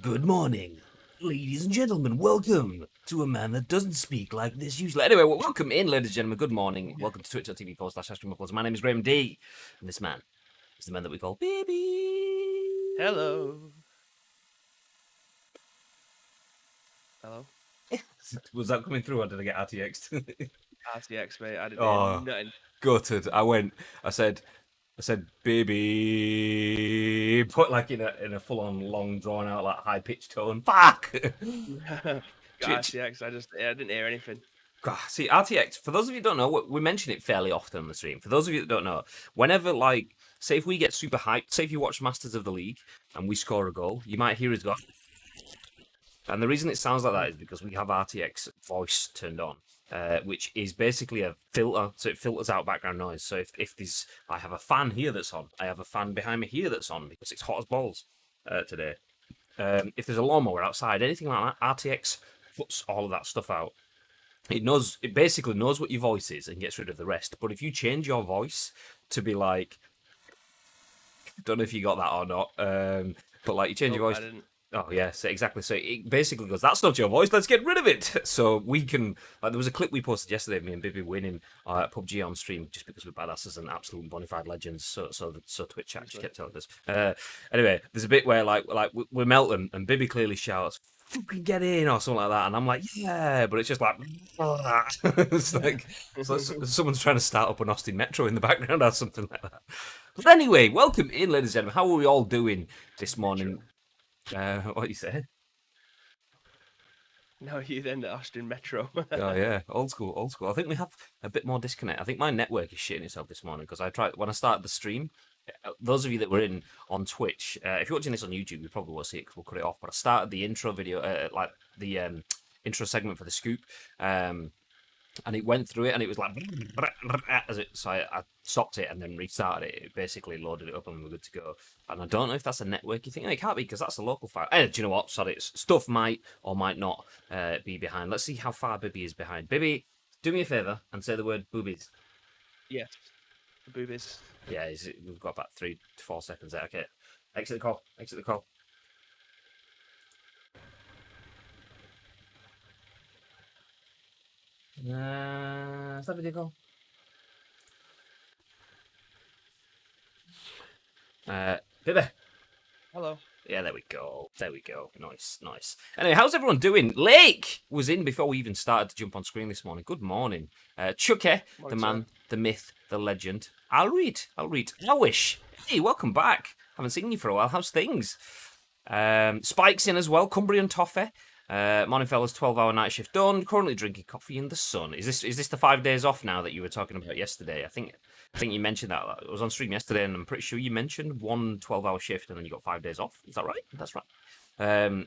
Good morning, ladies and gentlemen. Welcome to a man that doesn't speak like this usually. Anyway, welcome in, ladies and gentlemen. Good morning. Welcome to twitch.tv/Astrum. My name is Graham D, and this man is the man that we call Baby. Hello. Hello. Was that coming through, or did I get RTX? RTX, mate. I didn't Oh, hear nothing. gutted. I said, baby, put like in a full-on, long, drawn-out, like high-pitched tone. Fuck. Got RTX. I didn't hear anything. God, see, RTX, for those of you who don't know, we mention it fairly often on the stream. For those of you that don't know, whenever, like, say if we get super hyped, say if you watch Masters of the League and we score a goal, you might hear us go. And the reason it sounds like that is because we have RTX voice turned on, which is basically a filter, so it filters out background noise. So if there's, I have a fan here that's on, I have a fan behind me here that's on because it's hot as balls today. If there's a lawnmower outside, anything like that, RTX puts all of that stuff out. It basically knows what your voice is and gets rid of the rest. But if you change your voice to be like, don't know if you got that or not, but like you change your voice. I didn't. Oh yes, exactly. So it basically goes, that's not your voice, let's get rid of it. So we can, like, there was a clip we posted yesterday of me and Bibby winning PUBG on stream just because we're badasses and absolute bona fide legends. So Twitch chat just kept telling us. Anyway, there's a bit where like we're melting and Bibby clearly shouts, "Fucking get in," or something like that, and I'm like, yeah, but it's just like, it's like someone's trying to start up an Austin Metro in the background or something like that. But anyway, welcome in, ladies and gentlemen. How are we all doing this morning? What you say? No, you then the Austin Metro. Oh yeah, old school. I think we have a bit more disconnect. I think my network is shitting itself this morning because I tried when I started the stream. Those of you that were in on Twitch, if you're watching this on YouTube, you probably won't see it because we'll cut it off. But I started the intro video, like the intro segment for the scoop, and it went through it, and it was like as it. So I stopped it and then restarted it. It basically loaded it up, and we were good to go. And I don't know if that's a networky thing. It can't be because that's a local file. Do you know what? Sorry, stuff might or might not be behind. Let's see how far Bibby is behind. Bibby, do me a favor and say the word boobies. Yes, the boobies. Yeah, we've got about 3 to 4 seconds there. Okay, exit the call. Exit the call. Is that video call? Bibby. Hello. Yeah, there we go. Nice. Anyway, how's everyone doing? Lake was in before we even started to jump on screen this morning. Good morning. Chucky, the man, the myth, the legend. I'll read. Awish. Hey, welcome back. Haven't seen you for a while. How's things? Spike's in as well. Cumbrian Toffee. Morning, fellas. 12-hour night shift done. Currently drinking coffee in the sun. Is this the 5 days off now that you were talking about yesterday? I think you mentioned that. I was on stream yesterday, and I'm pretty sure you mentioned 1 12-hour shift, and then you got 5 days off. Is that right? That's right.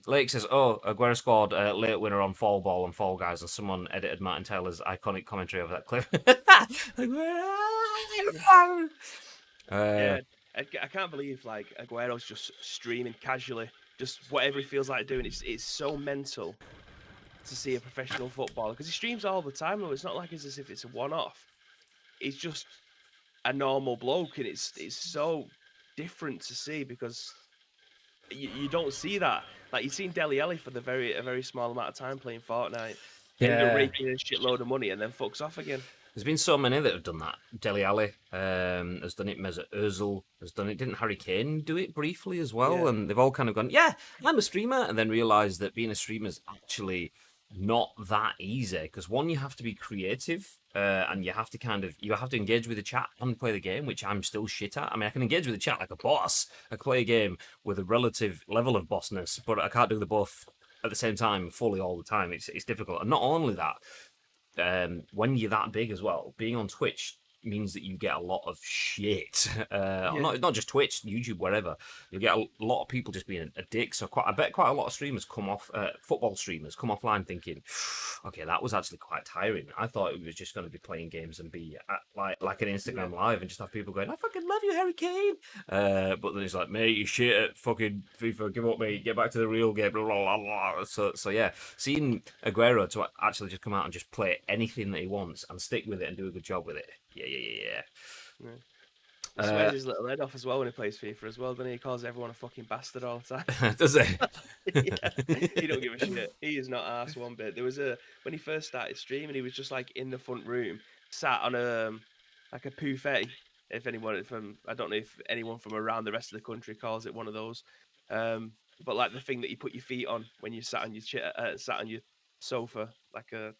Lake says, "Oh, Aguero scored late winner on Fall Ball and Fall Guys, and someone edited Martin Taylor's iconic commentary over that clip." Yeah, I can't believe like Aguero's just streaming casually, just whatever he feels like doing. It's so mental to see a professional footballer because he streams all the time. Though it's not like it's as if it's a one-off. It's just a normal bloke, and it's so different to see because you don't see that. Like you've seen Dele Alli for a very small amount of time playing Fortnite, end up raking in a shitload of money and then fucks off again. There's been so many that have done that. Dele Alli has done it. Mesut Ozil has done it. Didn't Harry Kane do it briefly as well? Yeah. And they've all kind of gone, yeah, I'm a streamer, and then realised that being a streamer is actually not that easy because one, you have to be creative and you have to engage with the chat and play the game, which I'm still shit at. I mean, I can engage with the chat like a boss. I can play a game with a relative level of bossness, but I can't do the both at the same time fully all the time. It's difficult. And not only that, when you're that big as well, being on Twitch means that you get a lot of shit. Not just Twitch, YouTube, wherever. You get a lot of people just being a dick. So I bet quite a lot of streamers come off, football streamers come offline thinking, okay, that was actually quite tiring. I thought it was just going to be playing games and be like an Instagram live and just have people going, I fucking love you, Harry Kane. But then it's like, mate, you shit at fucking FIFA, give up, mate, get back to the real game, blah, blah, blah. So yeah, seeing Aguero to actually just come out and just play anything that he wants and stick with it and do a good job with it. Yeah. He swears his little head off as well when he plays FIFA as well. Then he calls everyone a fucking bastard all the time. Does it? Yeah, he don't give a shit. He is not arse one bit. There was when he first started streaming, he was just like in the front room, sat on a like a buffet. If anyone from I don't know if anyone from around the rest of the country calls it one of those, but like the thing that you put your feet on when you sat on your chair, sat on your sofa, like yeah,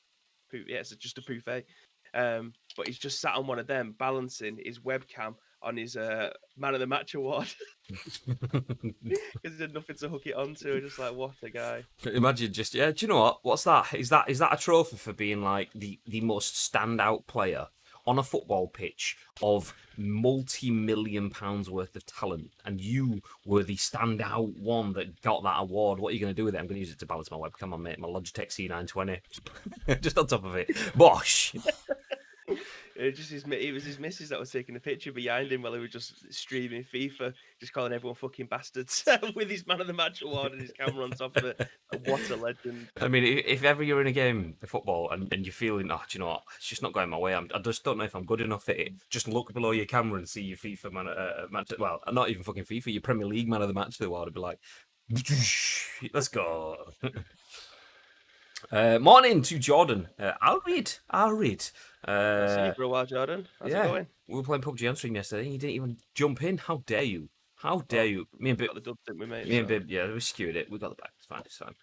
it's just a buffet. But he's just sat on one of them, balancing his webcam on his Man of the Match award because he had nothing to hook it onto. Just like, what a guy! Imagine just do you know what? What's that? Is that a trophy for being like the most standout player on a football pitch of multi-million pounds worth of talent, and you were the standout one that got that award? What are you going to do with it? I'm going to use it to balance my webcam on, mate. My Logitech C920, just on top of it. Bosh. It was his missus that was taking a picture behind him while he was just streaming FIFA, just calling everyone fucking bastards with his Man of the Match award and his camera on top of it. What a legend! I mean, if ever you're in a game of football and you're feeling, oh, do you know what? It's just not going my way. I just don't know if I'm good enough at it. Just look below your camera and see your FIFA match. Well, not even fucking FIFA. Your Premier League Man of the Match award. I'd be like, let's go. Morning to Jordan. I'll read. I'll see you for a while, Jordan. How's it going? We were playing PUBG on stream yesterday and you didn't even jump in. How dare you? How dare you? Me and Bib, got the dub, didn't we, mate? me and Bib, yeah, we skewed it. We got the back. It's fine. It's fine.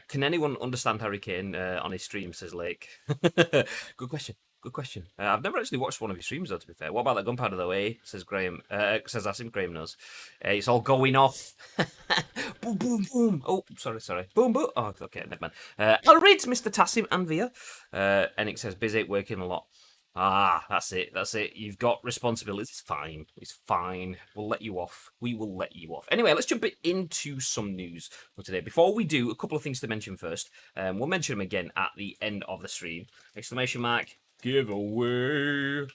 Can anyone understand Harry Kane on his stream? Says Lake. Good question. Good question. I've never actually watched one of his streams though. To be fair, what about that gunpowder though? Says Graham. Says Asim. Graham knows. It's all going off. Boom, boom, boom. Oh, sorry. Boom, boom. Oh, okay, never mind. I'll read Mr. Tassim and Via. Enix says busy, working a lot. Ah, that's it. You've got responsibilities. It's fine. We'll let you off. We will let you off. Anyway, let's jump into some news for today. Before we do, a couple of things to mention first. We'll mention them again at the end of the stream. Exclamation mark, giveaway.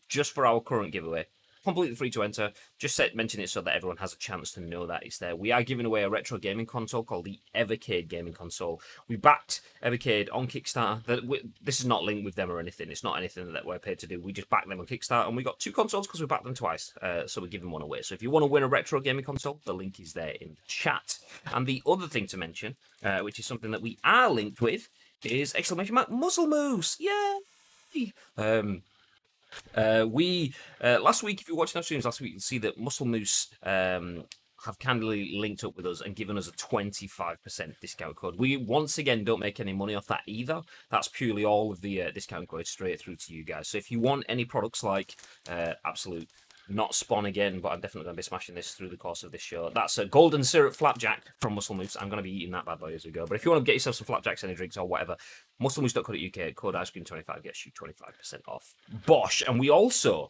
Just for our current giveaway. Completely free to enter. Just mention it so that everyone has a chance to know that it's there. We are giving away a retro gaming console called the Evercade gaming console. We backed Evercade on Kickstarter. This is not linked with them or anything. It's not anything that we're paid to do. We just backed them on Kickstarter, and we got 2 consoles because we backed them twice. So we're giving one away. So if you want to win a retro gaming console, the link is there in the chat. And the other thing to mention, which is something that we are linked with, is exclamation mark Muscle Moose. Yay! We last week, if you were watching our streams last week, you can see that Muscle Moose have kindly linked up with us and given us a 25% discount code. We once again don't make any money off that either. That's purely all of the discount code straight through to you guys. So if you want any products like Absolute, not Spawn again, but I'm definitely going to be smashing this through the course of this show. That's a golden syrup flapjack from Muscle Moose. I'm going to be eating that bad boy as we go. But if you want to get yourself some flapjacks, any drinks or whatever, musclemoose.co.uk, code ice cream 25 gets you 25% off. Bosh! And we also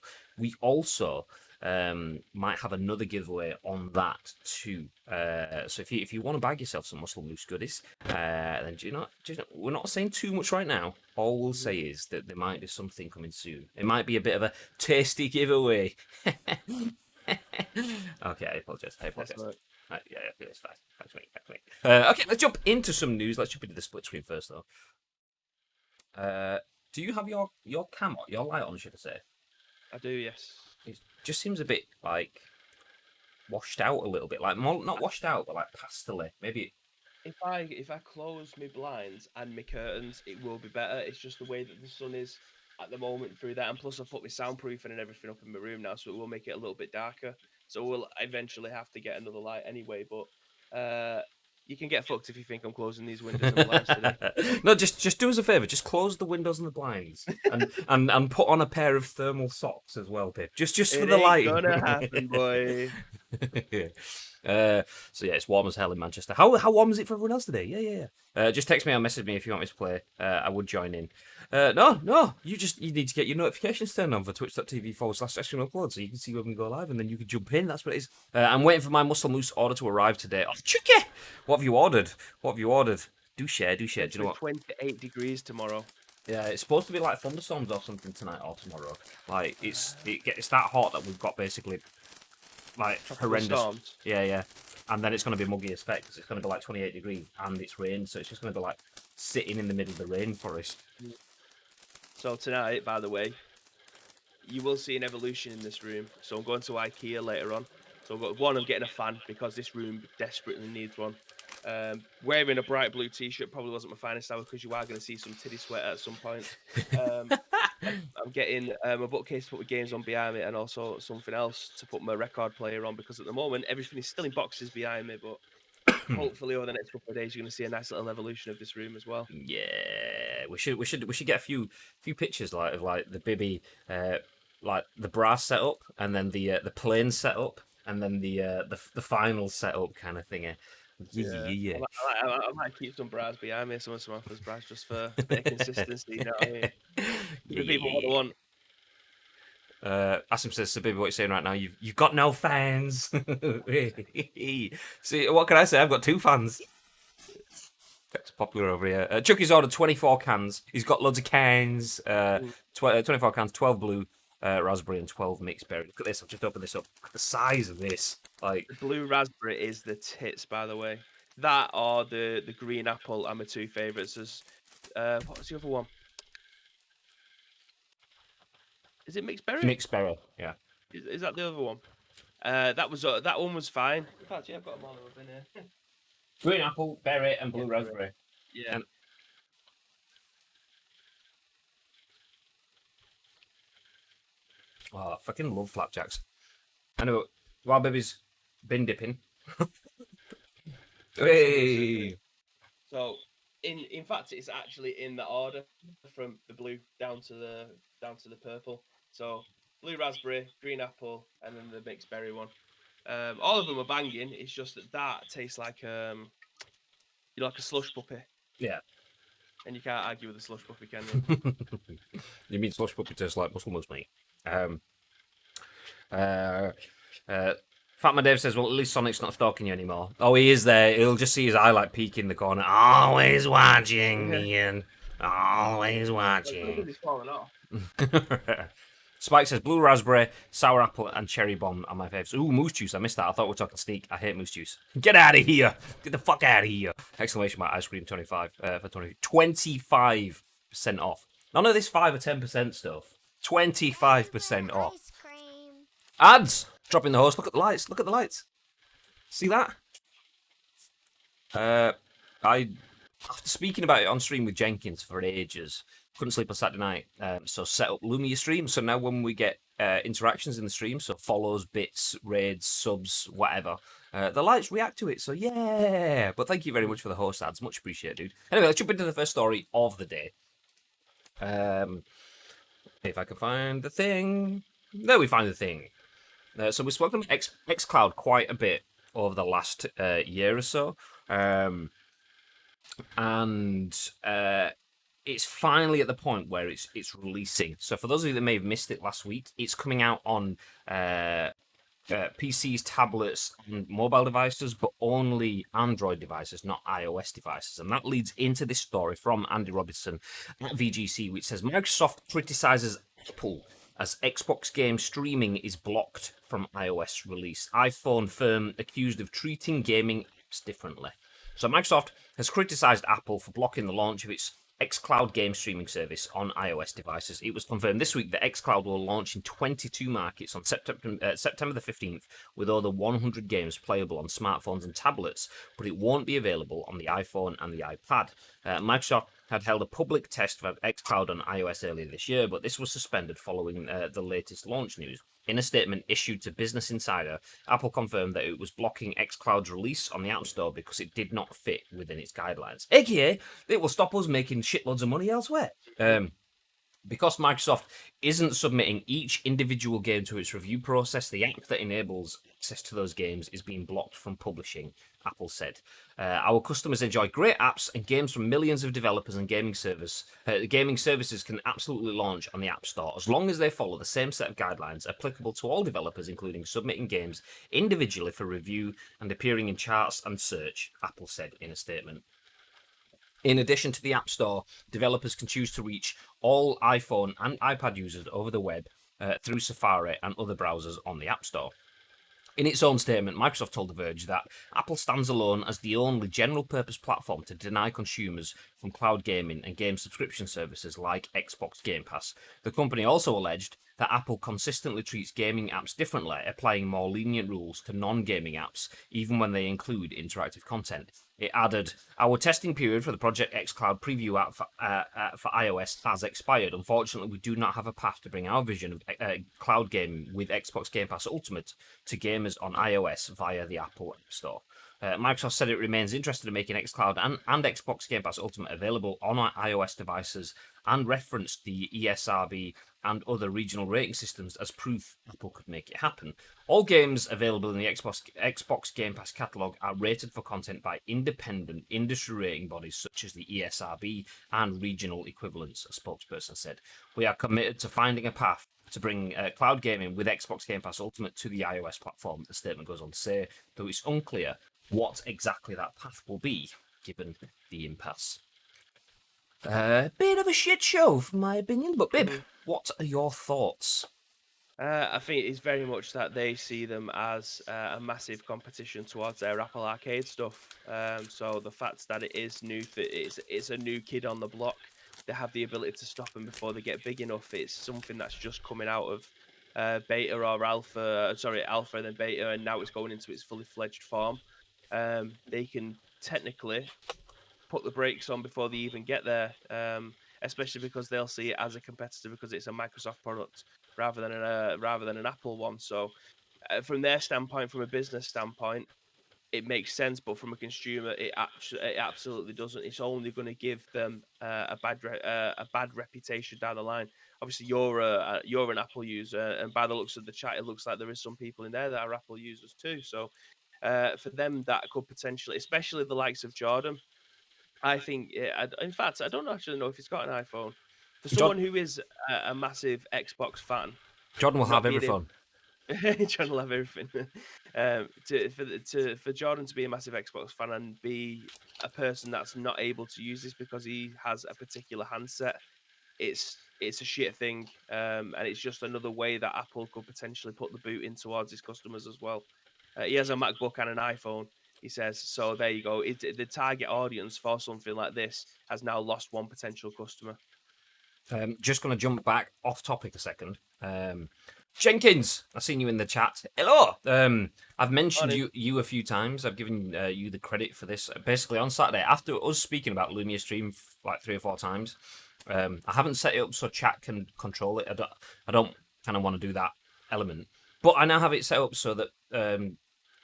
might have another giveaway on that too. So if you want to bag yourself some Muscle Moose goodies, then do you know, we're not saying too much right now. All we'll say is that there might be something coming soon. It might be a bit of a tasty giveaway. Okay, I apologise. Right, yeah, it's fine. Thanks, mate. Okay, let's jump into some news. Let's jump into the split screen first, though. Do you have your light on, should I say? I do, yes. It just seems a bit like washed out a little bit, like more, not washed out, but like pastel-y. Maybe. If I close my blinds and my curtains, it will be better. It's just the way that the sun is at the moment through that, and plus I've put my soundproofing and everything up in my room now, so it will make it a little bit darker. So we'll eventually have to get another light anyway. But you can get fucked if you think I'm closing these windows and blinds today. No, just do us a favour. Just close the windows and the blinds, and put on a pair of thermal socks as well, Pip. Just for the lighting. It's gonna happen, boy. So yeah, it's warm as hell in Manchester. How warm is it for everyone else today? Yeah. Just text me or message me if you want me to play. I would join in. No, you need to get your notifications turned on for twitch.tv/upload so you can see when we go live, and then you can jump in. That's what it is. I'm waiting for my Muscle Moose order to arrive today. Oh, Chucky! What have you ordered? Do share. Do you know what? 28 degrees tomorrow. Yeah, it's supposed to be like thunderstorms or something tonight or tomorrow. Like it's that hot that we've got basically. Like horrendous. Storms. Yeah. And then it's going to be muggy as fuck because it's going to be like 28 degrees and it's rain, so it's just going to be like sitting in the middle of the rainforest. So tonight, by the way, you will see an evolution in this room. So I'm going to IKEA later on. So I've got one, I'm getting a fan because this room desperately needs one. Wearing a bright blue t-shirt probably wasn't my finest hour because you are going to see some titty sweat at some point. I'm getting a bookcase to put my games on behind me and also something else to put my record player on because at the moment everything is still in boxes behind me, but hopefully over the next couple of days you're going to see a nice little evolution of this room as well. Yeah, we should get a few pictures of the Bibby, like the brass setup, and then the plane setup, and then the final setup kind of thingy. Yeah. I might keep some bras behind me, some of Samantha's bras, just for a bit of consistency. You know what I mean? Yeah, The people what they want. Asim says, "So, baby, what you're saying right now? You've got no fans." See, what can I say? I've got 2 fans. That's popular over here. Chucky's ordered 24 cans. He's got loads of cans. 24 cans, 12 blue raspberry and 12 mixed berry. Look at this. I've just opened this up. Look at the size of this. Like, The blue raspberry is the tits, by the way. That or the green apple are my 2 favourites. There's what was the other one? Is it mixed berry? mixed berry, yeah. Is that the other one? That one was fine. In fact, yeah, I've got them all up in here. Green apple, berry, and blue raspberry. Yeah. And oh, I fucking love flapjacks. I know. While baby's bin dipping. Hey. So, in fact, it's actually in the order from the blue down to the purple. So, blue raspberry, green apple, and then the mixed berry one. All of them are banging. It's just that tastes like like a slush puppy. Yeah. And you can't argue with a slush puppy, can you? You mean slush puppy tastes like muscle mousse, mate? Fatman Dave says, well, at least Sonic's not stalking you anymore. Oh, he is there. He'll just see his eye like peek in the corner. Always watching, Ian. Always watching. He's falling off. Spike says, blue raspberry, sour apple, and cherry bomb are my favourites. Ooh, moose juice. I missed that. I thought we were talking sneak. I hate moose juice. Get out of here. Get the fuck out of here. Exclamation mark, ice cream 25 for 25% off. None of this 5 or 10% stuff. 25% off. Ads! Dropping the host. Look at the lights. Look at the lights. See that? After speaking about it on stream with Jenkins for ages, couldn't sleep on Saturday night, so set up Lumia stream. So now when we get interactions in the stream, so follows, bits, raids, subs, whatever, the lights react to it. So yeah. But thank you very much for the host ads. Much appreciated, dude. Anyway, let's jump into the first story of the day. If I can find the thing. There we find the thing. So we've spoken about xCloud quite a bit over the last year or so. And it's finally at the point where it's releasing. So for those of you that may have missed it last week, it's coming out on PCs, tablets, and mobile devices, but only Android devices, not iOS devices. And that leads into this story from Andy Robinson at VGC, which says Microsoft criticises Apple as Xbox game streaming is blocked from iOS release. iPhone firm accused of treating gaming apps differently. So Microsoft has criticised Apple for blocking the launch of its xCloud game streaming service on iOS devices. It was confirmed this week that xCloud will launch in 22 markets on September the 15th, with over 100 games playable on smartphones and tablets, but it won't be available on the iPhone and the iPad. Microsoft had held a public test for xCloud on iOS earlier this year, but this was suspended following the latest launch news. In a statement issued to Business Insider, Apple confirmed that it was blocking xCloud's release on the App Store because it did not fit within its guidelines. AKA, it will stop us making shitloads of money elsewhere. Because Microsoft isn't submitting each individual game to its review process, the app that enables access to those games is being blocked from publishing, Apple said. Our customers enjoy great apps and games from millions of developers and gaming services can absolutely launch on the App Store as long as they follow the same set of guidelines applicable to all developers, including submitting games individually for review and appearing in charts and search, Apple said in a statement. In addition to the App Store, developers can choose to reach all iPhone and iPad users over the web through Safari and other browsers on the App Store. In its own statement, Microsoft told The Verge that Apple stands alone as the only general-purpose platform to deny consumers from cloud gaming and game subscription services like Xbox Game Pass. The company also alleged that Apple consistently treats gaming apps differently, applying more lenient rules to non-gaming apps, even when they include interactive content. It added, "Our testing period for the Project X Cloud preview app for iOS has expired. Unfortunately, we do not have a path to bring our vision of cloud gaming with Xbox Game Pass Ultimate to gamers on iOS via the Apple App Store." Microsoft said it remains interested in making xCloud and Xbox Game Pass Ultimate available on iOS devices and referenced the ESRB and other regional rating systems as proof Apple could make it happen. All games available in the Xbox Game Pass catalog are rated for content by independent industry rating bodies such as the ESRB and regional equivalents, a spokesperson said. "We are committed to finding a path to bring cloud gaming with Xbox Game Pass Ultimate to the iOS platform," the statement goes on to say, though it's unclear what exactly that path will be, given the impasse. Bit of a shit show, from my opinion, but Bib, what are your thoughts? I think it's very much that they see them as a massive competition towards their Apple Arcade stuff. So the fact that it is new, it's a new kid on the block. They have the ability to stop them before they get big enough. It's something that's just coming out of beta or alpha. Sorry, alpha and then beta, and now it's going into its fully fledged form. They can technically put the brakes on before they even get there, especially because they'll see it as a competitor because it's a Microsoft product rather than an Apple one. So, from their standpoint, from a business standpoint, it makes sense, but from a consumer, it absolutely doesn't. It's only going to give them a bad reputation down the line. Obviously, you're an Apple user, and by the looks of the chat, it looks like there is some people in there that are Apple users too. So, for them, that could potentially, especially the likes of Jordan, I think, in fact, I don't actually know if he's got an iPhone. For someone who is a massive Xbox fan, Jordan will not have every being able, phone. trying to love everything, for Jordan to be a massive Xbox fan and be a person that's not able to use this because he has a particular handset, it's a shit thing, and it's just another way that Apple could potentially put the boot in towards his customers as well. He has a MacBook and an iPhone, he says. So there you go. The target audience for something like this has now lost one potential customer. Just going to jump back off topic a second. Jenkins, I've seen you in the chat. Hello. I've mentioned you a few times. I've given you the credit for this. Basically, on Saturday, after us speaking about Lumia Stream like 3 or 4 times, I haven't set it up so chat can control it. I don't kind of want to do that element, but I now have it set up so that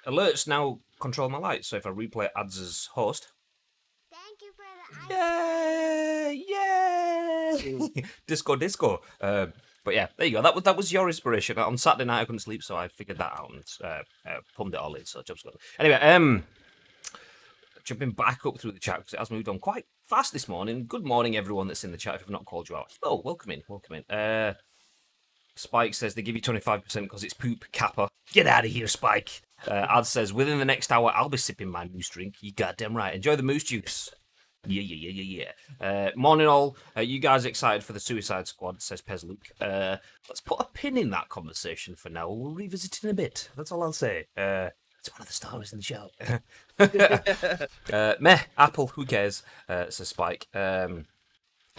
alerts now control my lights. So if I replay ads as host, Thank you for the yay! Disco. But yeah, there you go. That was your inspiration. On Saturday night I couldn't sleep, so I figured that out and pumped it all in. So job's good. Anyway, jumping back up through the chat because it has moved on quite fast this morning. Good morning, everyone that's in the chat. If I've not called you out, oh, welcome in. Spike says they give you 25% because it's poop. Kappa, get out of here, Spike. Ad says within the next hour I'll be sipping my moose drink. You goddamn right. Enjoy the moose juice. Yeah. Morning all. You guys excited for the Suicide Squad, says Pez Luke. Let's put a pin in that conversation for now. We'll revisit it in a bit. That's all I'll say. It's one of the stars in the show. Meh, Apple, who cares, says Spike.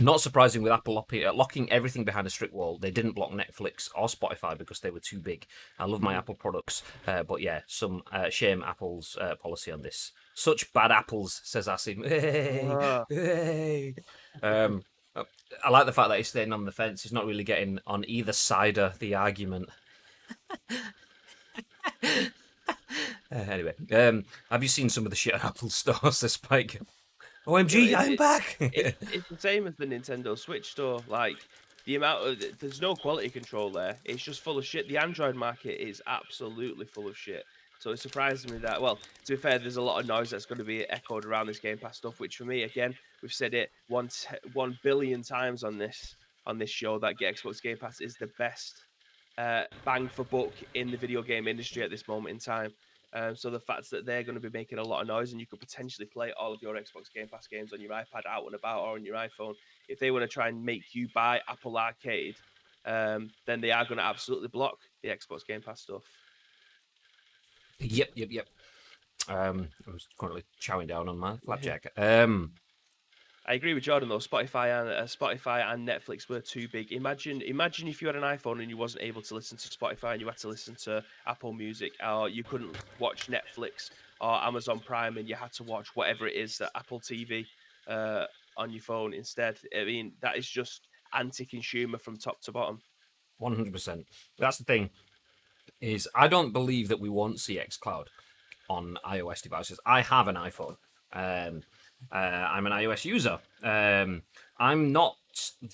Not surprising with Apple locking everything behind a strict wall. They didn't block Netflix or Spotify because they were too big. I love my Apple products, but yeah, some shame Apple's policy on this. Such bad apples, says Asim. Hey. I like the fact that he's staying on the fence. He's not really getting on either side of the argument. Anyway, have you seen some of the shit on Apple Store, says Spike? OMG, I'm back! It's the same as the Nintendo Switch store. Like, the amount of there's no quality control there. It's just full of shit. The Android market is absolutely full of shit. So it surprises me that, well, to be fair, there's a lot of noise that's going to be echoed around this Game Pass stuff, which for me, again, we've said it 1 billion times on this show that Xbox Game Pass is the best bang for buck in the video game industry at this moment in time. So the fact that they're going to be making a lot of noise and you could potentially play all of your Xbox Game Pass games on your iPad out and about or on your iPhone, if they want to try and make you buy Apple Arcade, then they are going to absolutely block the Xbox Game Pass stuff. Yep. I was currently chowing down on my flapjack. I agree with Jordan though. Spotify and Netflix were too big. Imagine if you had an iPhone and you wasn't able to listen to Spotify and you had to listen to Apple Music, or you couldn't watch Netflix or Amazon Prime and you had to watch whatever it is that Apple TV uh, on your phone instead. I mean, that is just anti-consumer from top to bottom. 100%. That's the thing. Is I don't believe that we won't see xCloud on iOS devices. I have an iPhone. Um, I'm an iOS user. I'm not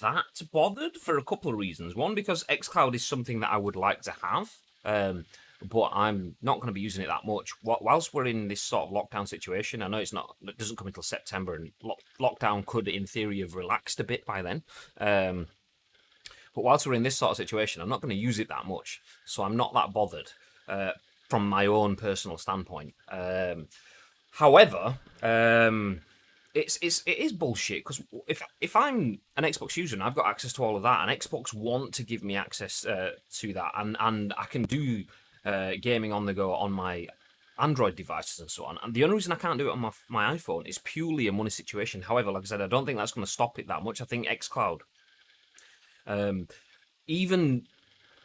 that bothered for a couple of reasons. One, because xCloud is something that I would like to have, but I'm not going to be using it that much. Whilst we're in this sort of lockdown situation, I know it doesn't come until September, and lockdown could, in theory, have relaxed a bit by then. But whilst we're in this sort of situation, I'm not going to use it that much, so I'm not that bothered from my own personal standpoint. However, it is bullshit because if I'm an Xbox user and I've got access to all of that, and Xbox want to give me access to that, and I can do gaming on the go on my Android devices and so on. And the only reason I can't do it on my iPhone is purely a money situation. However, like I said, I don't think that's going to stop it that much. I think xCloud, even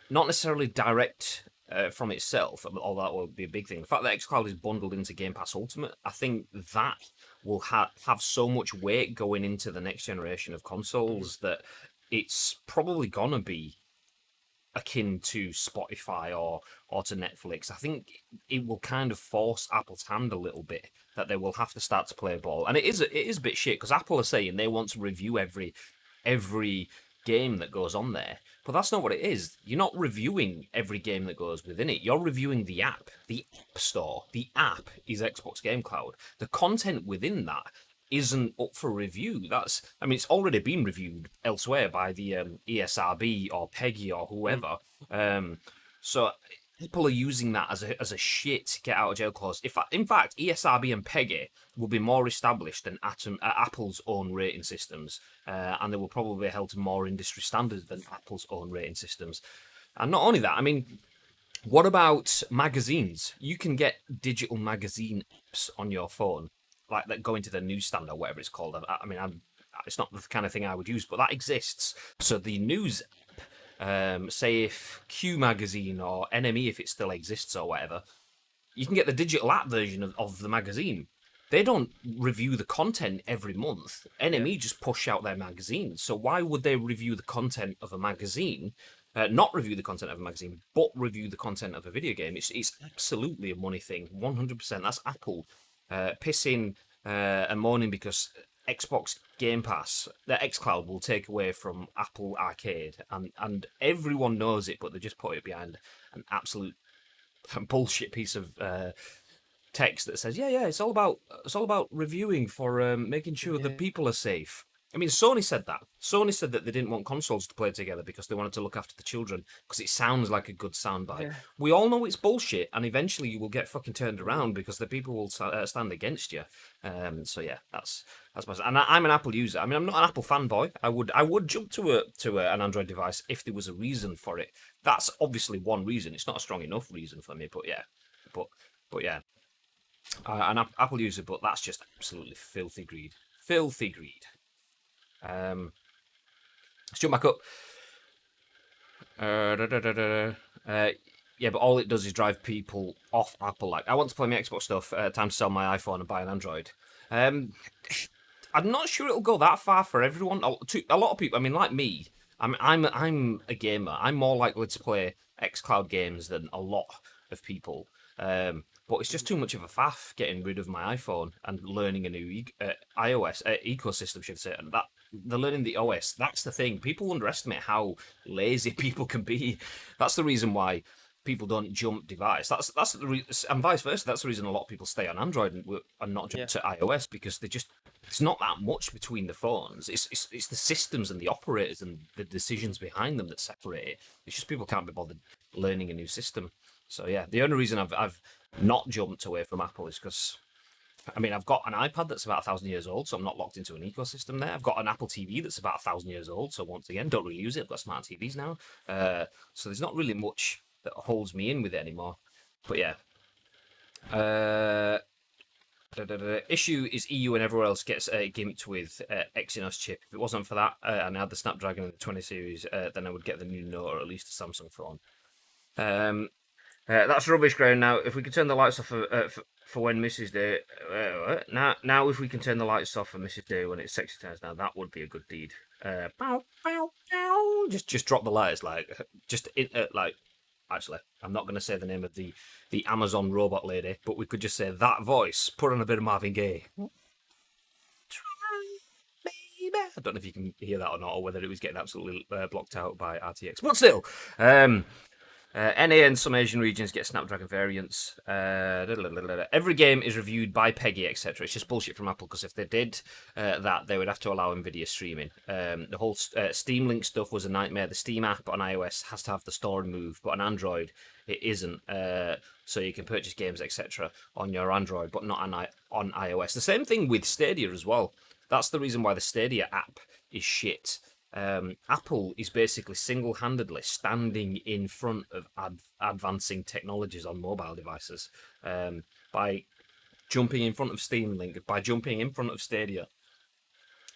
not necessarily direct from itself, although that will be a big thing. The fact that xCloud is bundled into Gamepass Ultimate, I think that will have so much weight going into the next generation of consoles that it's probably gonna be akin to Spotify or to Netflix. I think it will kind of force Apple's hand a little bit, that they will have to start to play ball. And it is a bit shit because Apple are saying they want to review every game that goes on there. But that's not what it is. You're not reviewing every game that goes within it. You're reviewing the app store. The app is Xbox Game Cloud. The content within that isn't up for review. It's already been reviewed elsewhere by the ESRB or PEGI or whoever. So people are using that as a shit get out of jail clause. In fact, ESRB and PEGI will be more established than Apple's own rating systems, and they will probably be held to more industry standards than Apple's own rating systems. And not only that, I mean, what about magazines? You can get digital magazine apps on your phone, like that go into the newsstand or whatever it's called. It's not the kind of thing I would use, but that exists. So the news say if Q Magazine or NME, if it still exists or whatever, you can get the digital app version of the magazine. They don't review the content every month. NME just push out their magazine. So why would they review the content of a magazine? Not review the content of a magazine, but review the content of a video game. It's absolutely a money thing, 100%. That's Apple pissing and moaning because Xbox Game Pass, the xCloud will take away from Apple Arcade, and everyone knows it, but they just put it behind an absolute bullshit piece of text that says, yeah, it's all about reviewing for making sure that people are safe. I mean, Sony said that. Sony said that they didn't want consoles to play together because they wanted to look after the children because it sounds like a good soundbite. Yeah. We all know it's bullshit, and eventually you will get fucking turned around because the people will stand against you. So yeah, that's my. And I'm an Apple user. I mean, I'm not an Apple fanboy. I would jump to an Android device if there was a reason for it. That's obviously one reason. It's not a strong enough reason for me, but yeah, but yeah. An Apple user, but that's just absolutely filthy greed. Filthy greed. Let's jump back up. Yeah, but all it does is drive people off Apple. Like, I want to play my Xbox stuff. Time to sell my iPhone and buy an Android. I'm not sure it'll go that far for everyone. A lot of people. I mean, like me. I'm a gamer. I'm more likely to play xCloud games than a lot of people. But it's just too much of a faff getting rid of my iPhone and learning a new iOS ecosystem, should I say. And they're learning the OS. That's the thing. People underestimate how lazy people can be. That's the reason why people don't jump device. And vice versa. That's the reason a lot of people stay on Android and not jump to iOS, because it's not that much between the phones. It's the systems and the operators and the decisions behind them that separate it. It's just people can't be bothered learning a new system. So yeah, the only reason I've not jumped away from Apple is because, I mean, I've got an iPad that's about 1,000 years old, so I'm not locked into an ecosystem there. I've got an Apple TV that's about 1,000 years old, so once again, don't really use it. I've got smart TVs now. So there's not really much that holds me in with it anymore. But yeah. Issue is EU and everywhere else gets gimped with Exynos chip. If it wasn't for that, and I had the Snapdragon in the 20 series, then I would get the new Note or at least a Samsung phone. That's rubbish ground. Now, if we could turn the lights off for when Mrs. Day, now if we can turn the lights off for Mrs. Day when it's sexy times, now that would be a good deed. Bow, bow, bow. Just drop the lights, like like. Actually, I'm not going to say the name of the Amazon robot lady, but we could just say that voice. Put on a bit of Marvin Gaye. Baby. I don't know if you can hear that or not, or whether it was getting absolutely blocked out by RTX. But still, NA and some Asian regions get Snapdragon variants. Every game is reviewed by Peggy, etc. It's just bullshit from Apple, because if they did that, they would have to allow NVIDIA streaming. The whole Steam Link stuff was a nightmare. The Steam app on iOS has to have the store removed, but on Android it isn't. So you can purchase games, etc. on your Android, but not on iOS. The same thing with Stadia as well. That's the reason why the Stadia app is shit. Apple is basically single-handedly standing in front of advancing technologies on mobile devices by jumping in front of Steam Link, by jumping in front of Stadia.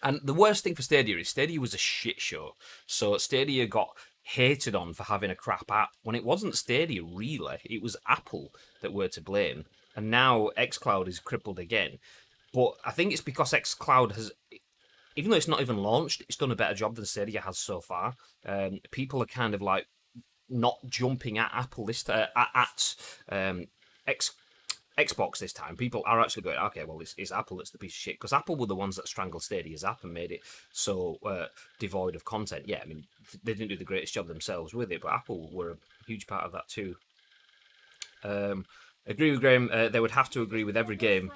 And the worst thing for Stadia is Stadia was a shit show. So Stadia got hated on for having a crap app when it wasn't Stadia, really. It was Apple that were to blame. And now xCloud is crippled again. But I think it's because xCloud has, even though it's not even launched, it's done a better job than Stadia has so far. People are kind of like not jumping at Apple this Xbox this time. People are actually going, okay, well, it's Apple that's the piece of shit, because Apple were the ones that strangled Stadia's app and made it so devoid of content. Yeah, I mean, they didn't do the greatest job themselves with it, but Apple were a huge part of that too. Agree with Graham. They would have to agree with every game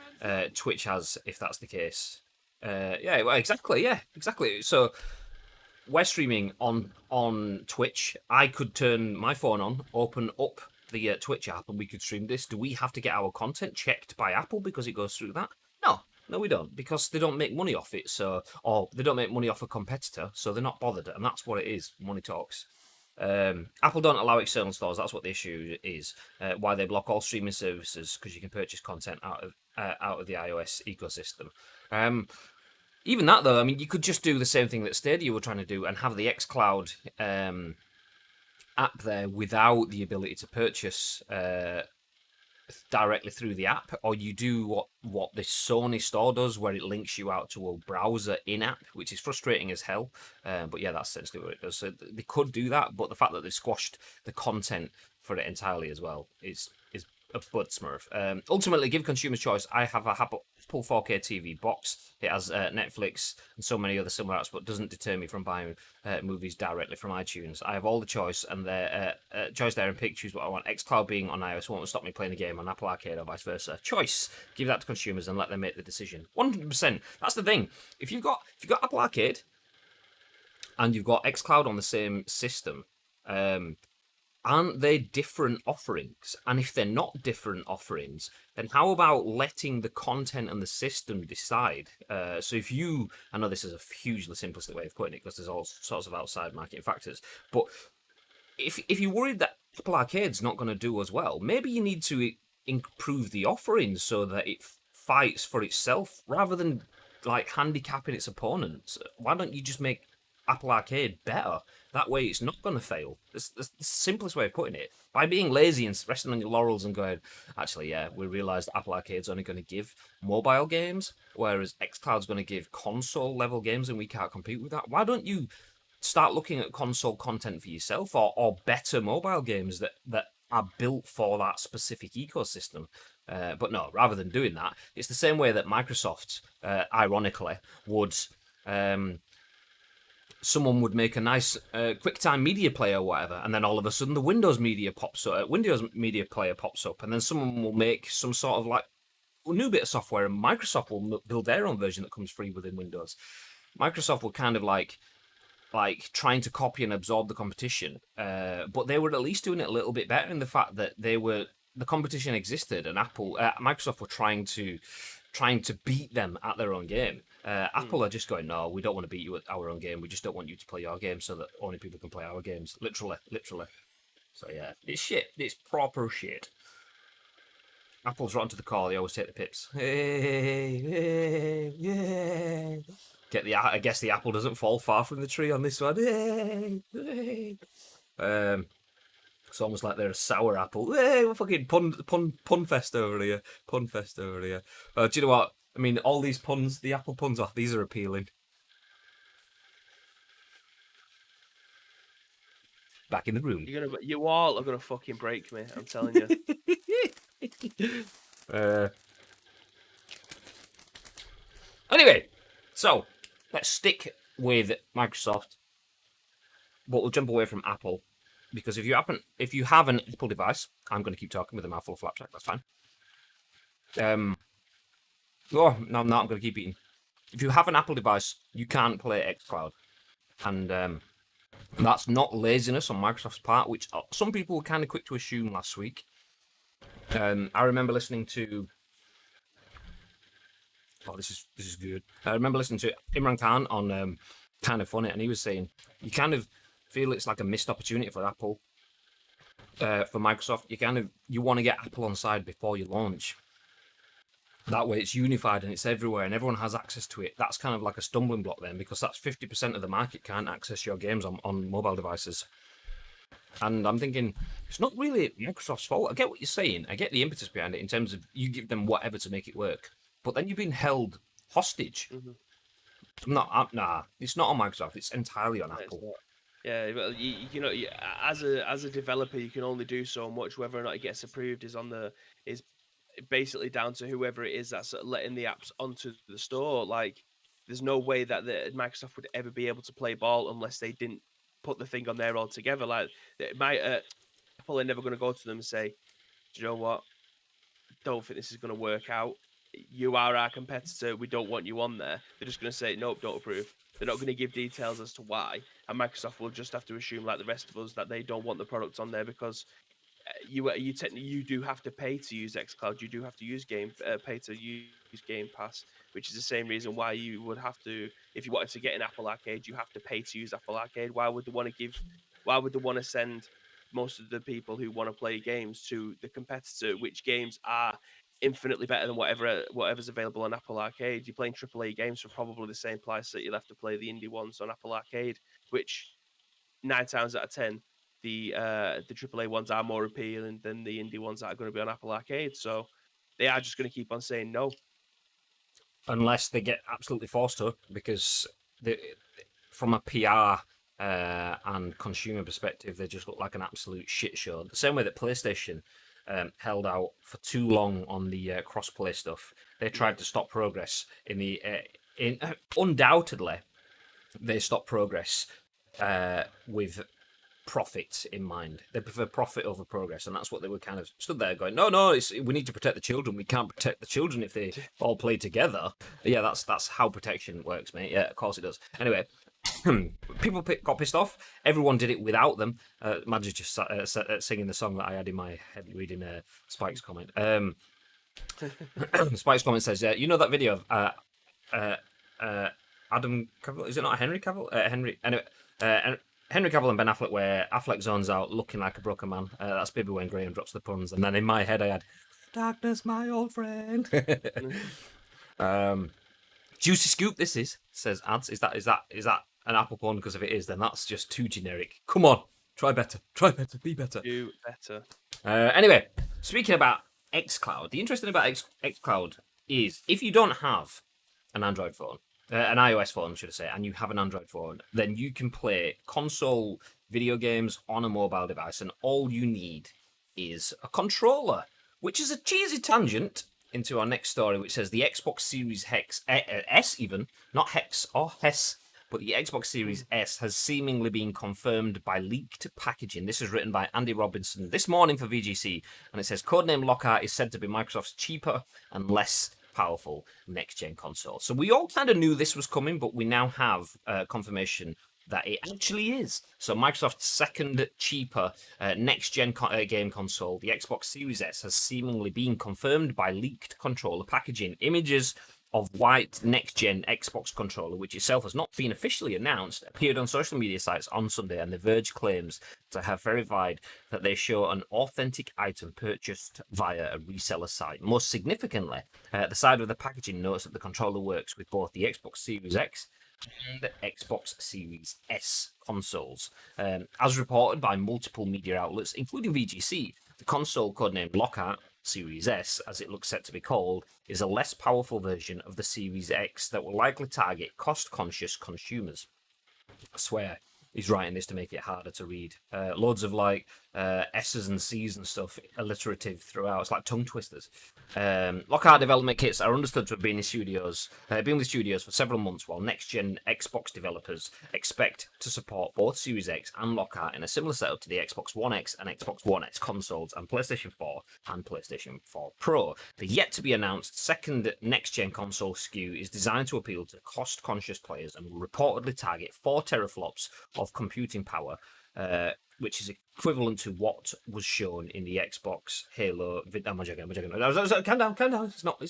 Twitch has, if that's the case. Yeah, well, exactly. Yeah, exactly. So we're streaming on Twitch. I could turn my phone on, open up the Twitch app, and we could stream this. Do we have to get our content checked by Apple because it goes through that? No, we don't, because they don't make money off it. So, or they don't make money off a competitor, so they're not bothered, and that's what it is. Money talks. Apple don't allow external stores. That's what the issue is. Why they block all streaming services, because you can purchase content out of the iOS ecosystem. Even that, though, I mean, you could just do the same thing that Stadia were trying to do and have the xCloud app there without the ability to purchase directly through the app, or you do what the Sony store does, where it links you out to a browser in-app, which is frustrating as hell. But yeah, that's essentially what it does. So they could do that, but the fact that they've squashed the content for it entirely as well is a bud smurf. Ultimately, give consumers choice. I have a Apple 4K TV box. It has Netflix and so many other similar apps, but doesn't deter me from buying movies directly from iTunes. I have all the choice and the choice there and pick, choose what I want. xCloud being on iOS won't stop me playing a game on Apple Arcade or vice versa. Choice. Give that to consumers and let them make the decision. 100%. That's the thing. If you've got Apple Arcade and you've got xCloud on the same system, aren't they different offerings? And if they're not different offerings, then how about letting the content and the system decide? So if you, I know this is a hugely simplistic way of putting it, because there's all sorts of outside market factors, but if you're worried that Apple Arcade's not going to do as well, maybe you need to improve the offerings so that it fights for itself rather than like handicapping its opponents. Why don't you just make Apple Arcade better? That way it's not going to fail. That's the simplest way of putting it. By being lazy and resting on your laurels and going, actually, yeah, we realise that Apple Arcade's only going to give mobile games, whereas xCloud's going to give console-level games, and we can't compete with that. Why don't you start looking at console content for yourself, or better mobile games that are built for that specific ecosystem? But no, rather than doing that, it's the same way that Microsoft, ironically, would... someone would make a nice QuickTime media player or whatever, and then all of a sudden the Windows media player pops up, and then someone will make some sort of like new bit of software, and Microsoft will build their own version that comes free within Windows. Microsoft were kind of like trying to copy and absorb the competition, but they were at least doing it a little bit better in the fact that the competition existed, and Microsoft were trying to beat them at their own game. Apple are just going, no, we don't want to beat you at our own game. We just don't want you to play your game so that only people can play our games. Literally. So yeah, it's shit. It's proper shit. Apple's rotten to the core. They always take the pips. Hey, hey, hey. I guess the apple doesn't fall far from the tree on this one. Hey, hey. It's almost like they're a sour apple. Hey, we're fucking pun fest over here. Pun fest over here. Do you know what? I mean, all these puns, the apple puns, these are appealing. Back in the room. You all are gonna fucking break me. I'm telling you. Anyway, so let's stick with Microsoft, but we'll jump away from Apple because if you have an Apple device, I'm going to keep talking with a mouthful of flapjack. That's fine. No, I'm going to keep eating. If you have an Apple device, you can't play xCloud, and that's not laziness on Microsoft's part, which some people were kind of quick to assume last week. I remember listening to. Oh, this is good. I remember listening to Imran Khan on Kind of Funny, and he was saying you kind of feel it's like a missed opportunity for Apple, for Microsoft. You want to get Apple on side before you launch. That way, it's unified and it's everywhere, and everyone has access to it. That's kind of like a stumbling block then, because that's 50% of the market can't access your games on mobile devices. And I'm thinking, it's not really Microsoft's fault. I get what you're saying. I get the impetus behind it in terms of you give them whatever to make it work. But then you've been held hostage. Mm-hmm. Nah, it's not on Microsoft. It's entirely on Apple. Yeah, well, as a developer, you can only do so much. Whether or not it gets approved is basically down to whoever it is that's letting the apps onto the store. Like, there's no way that Microsoft would ever be able to play ball unless they didn't put the thing on there altogether. Like, Apple are never going to go to them and say, "Do you know what? Don't think this is going to work out. You are our competitor. We don't want you on there." They're just going to say, "Nope, don't approve." They're not going to give details as to why, and Microsoft will just have to assume, like the rest of us, that they don't want the products on there because you do have to pay to use xCloud. You do have to pay to use Gamepass, which is the same reason why you would have to, if you wanted to get an Apple Arcade, you have to pay to use Apple Arcade. Why would they want to send most of the people who want to play games to the competitor, which games are infinitely better than whatever's available on Apple Arcade? You're playing AAA games for probably the same price that you'll have to play the indie ones on Apple Arcade, which 9 times out of 10, the AAA ones are more appealing than the indie ones that are going to be on Apple Arcade. So they are just going to keep on saying no. Unless they get absolutely forced to, because from a PR and consumer perspective, they just look like an absolute shit show. The same way that PlayStation held out for too long on the cross-play stuff. They tried to stop progress undoubtedly, they stopped progress with profit in mind. They prefer profit over progress, and that's what they were kind of stood there going, no, we need to protect the children. We can't protect the children if they all play together. Yeah, that's how protection works, mate. Yeah, of course it does. Anyway, people got pissed off. Everyone did it without them. Madge's just singing the song that I had in my head reading Spike's comment. Spike's comment says, you know that video of Adam Cavill? Is it not Henry Cavill? Henry Cavill and Ben Affleck, where Affleck zones out looking like a broken man. That's maybe when Graham drops the puns. And then in my head I had, "Darkness, my old friend." Juicy scoop this is, says Ads. Is that an Apple pun? Because if it is, then that's just too generic. Come on, try better, be better. Do better. Anyway, speaking about xCloud, the interesting about xCloud is if you don't have an Android phone, an iOS phone, should I say, and you have an Android phone, then you can play console video games on a mobile device, and all you need is a controller, which is a cheesy tangent into our next story, which says the Xbox Series S, even, not Hex or Hess, but the Xbox Series S has seemingly been confirmed by leaked packaging. This is written by Andy Robinson this morning for VGC, and it says Codename Lockhart is said to be Microsoft's cheaper and less powerful next-gen console. So we all kind of knew this was coming, but we now have confirmation that it actually is. So Microsoft's second, cheaper next-gen game console, the Xbox Series S, has seemingly been confirmed by leaked controller packaging. Images of white next-gen Xbox controller, which itself has not been officially announced, appeared on social media sites on Sunday, and The Verge claims to have verified that they show an authentic item purchased via a reseller site. Most significantly, the side of the packaging notes that the controller works with both the Xbox Series X and the Xbox Series S consoles. As reported by multiple media outlets, including VGC, the console codenamed Lockhart Series S, as it looks set to be called, is a less powerful version of the Series X that will likely target cost-conscious consumers. I swear he's writing this to make it harder to read. Loads of like S's and C's and stuff alliterative throughout. It's like tongue twisters. Lockhart development kits are understood to have been with studios for several months, while next-gen Xbox developers expect to support both Series X and Lockhart in a similar setup to the Xbox One X and Xbox One S consoles and PlayStation 4 and PlayStation 4 Pro. The yet-to-be-announced second next-gen console SKU is designed to appeal to cost-conscious players and will reportedly target 4 teraflops of computing power, which is equivalent to what was shown in the Xbox Halo. Calm down. It's not.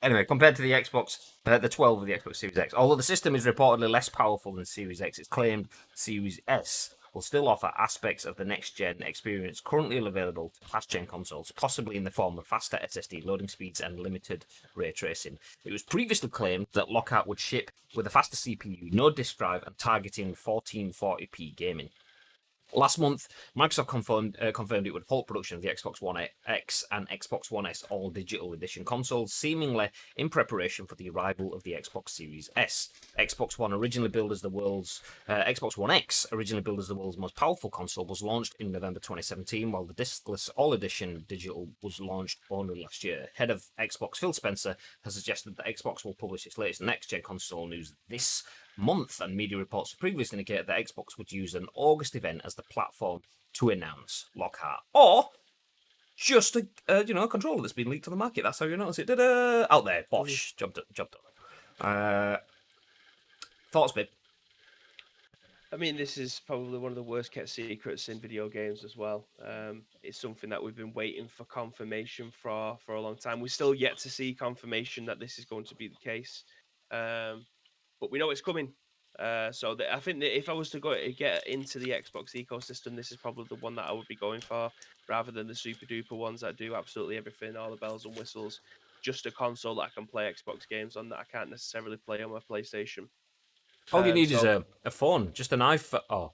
Anyway, compared to the Xbox, the 12 of the Xbox Series X. Although the system is reportedly less powerful than Series X, it's claimed Series S will still offer aspects of the next-gen experience currently available to past-gen consoles, possibly in the form of faster SSD loading speeds and limited ray tracing. It was previously claimed that Lockhart would ship with a faster CPU, no disk drive, and targeting 1440p gaming. Last month, Microsoft confirmed it would halt production of the Xbox One X and Xbox One S all-digital edition consoles, seemingly in preparation for the arrival of the Xbox Series S. Xbox One X, originally billed as the world's most powerful console, was launched in November 2017, while the discless all-edition digital was launched only last year. Head of Xbox Phil Spencer has suggested that Xbox will publish its latest next-gen console news this month, and media reports previously indicated that Xbox would use an August event as the platform to announce Lockhart, or just a controller that's been leaked on the market. That's how you announce it. Out there, bosh, job done. Thoughts, babe? I mean, this is probably one of the worst kept secrets in video games as well. It's something that we've been waiting for confirmation for a long time. We're still yet to see confirmation that this is going to be the case. But we know it's coming. I think that if I was to get into the Xbox ecosystem, this is probably the one that I would be going for, rather than the super duper ones that do absolutely everything, all the bells and whistles. Just a console that I can play Xbox games on that I can't necessarily play on my PlayStation. All you need is a phone, just an iPhone. Oh.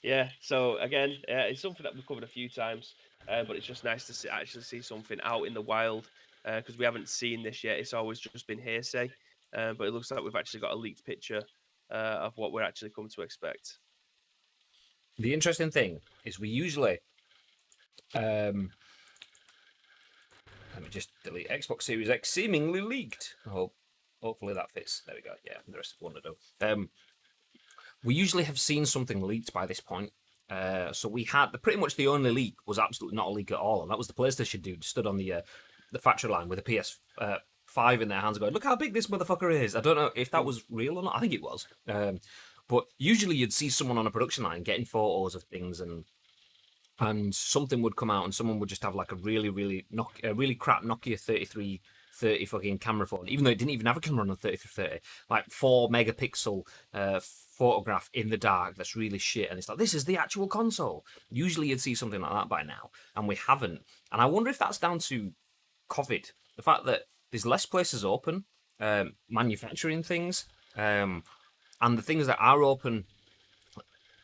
Yeah. So again, it's something that we've covered a few times, but it's just nice to actually see something out in the wild, because we haven't seen this yet. It's always just been hearsay. But it looks like we've actually got a leaked picture of what we're actually come to expect. The interesting thing is we usually, let me just delete Xbox Series X seemingly leaked. Hopefully that fits. There we go. Yeah, the rest of one to do. We usually have seen something leaked by this point. So we had pretty much the only leak was absolutely not a leak at all, and that was the PlayStation dude stood on the factory line with a PS5 in their hands going, look how big this motherfucker is. I don't know if that was real or not. I think it was. But usually you'd see someone on a production line getting photos of things, and something would come out and someone would just have like a really crap Nokia 3330 fucking camera phone, even though it didn't even have a camera on the 3330, like 4 megapixel photograph in the dark that's really shit, and it's like, this is the actual console. Usually you'd see something like that by now, and we haven't. And I wonder if that's down to COVID, the fact that there's less places open manufacturing things, and the things that are open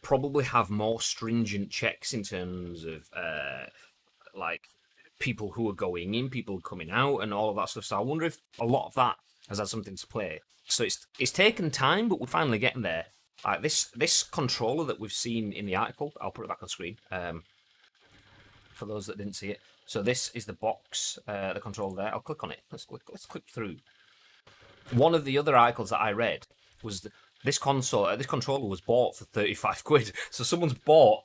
probably have more stringent checks in terms of like people who are going in, people coming out, and all of that stuff. So I wonder if a lot of that has had something to play. So it's taken time, but we're finally getting there. Like this controller that we've seen in the article, I'll put it back on screen for those that didn't see it. So this is the box, the controller there. I'll click on it. Let's click through. One of the other articles that I read was that this controller was bought for 35 quid. So someone's bought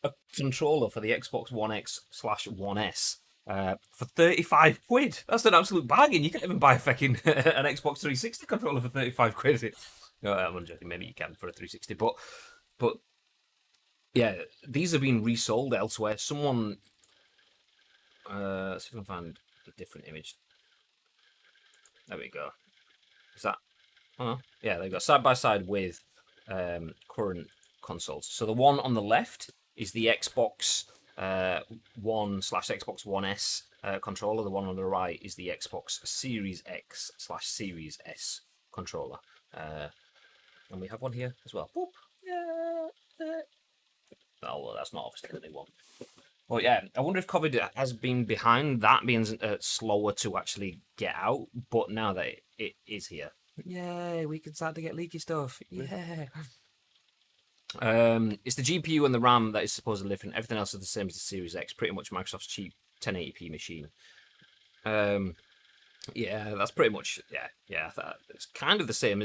a controller for the Xbox One X/One S for 35 quid. That's an absolute bargain. You can't even buy a fucking an Xbox 360 controller for 35 quid. No, I'm joking. Maybe you can for a 360, but yeah, these have been resold elsewhere. Someone, let's see if I can find a different image. There we go. Is that? Oh, yeah, there you go. Side by side with current consoles. So the one on the left is the Xbox One/Xbox One S controller. The one on the right is the Xbox Series X/Series S controller. And we have one here as well. Boop. Yeah. Oh, well, that's not obviously the new one. Well, yeah, I wonder if COVID has been behind that being slower to actually get out, but now that it is here, yay, we can start to get leaky stuff. Yeah. It's the GPU and the RAM that is supposedly different. Everything else is the same as the Series X. Pretty much Microsoft's cheap 1080p machine. Yeah, that's pretty much yeah. It's kind of the same.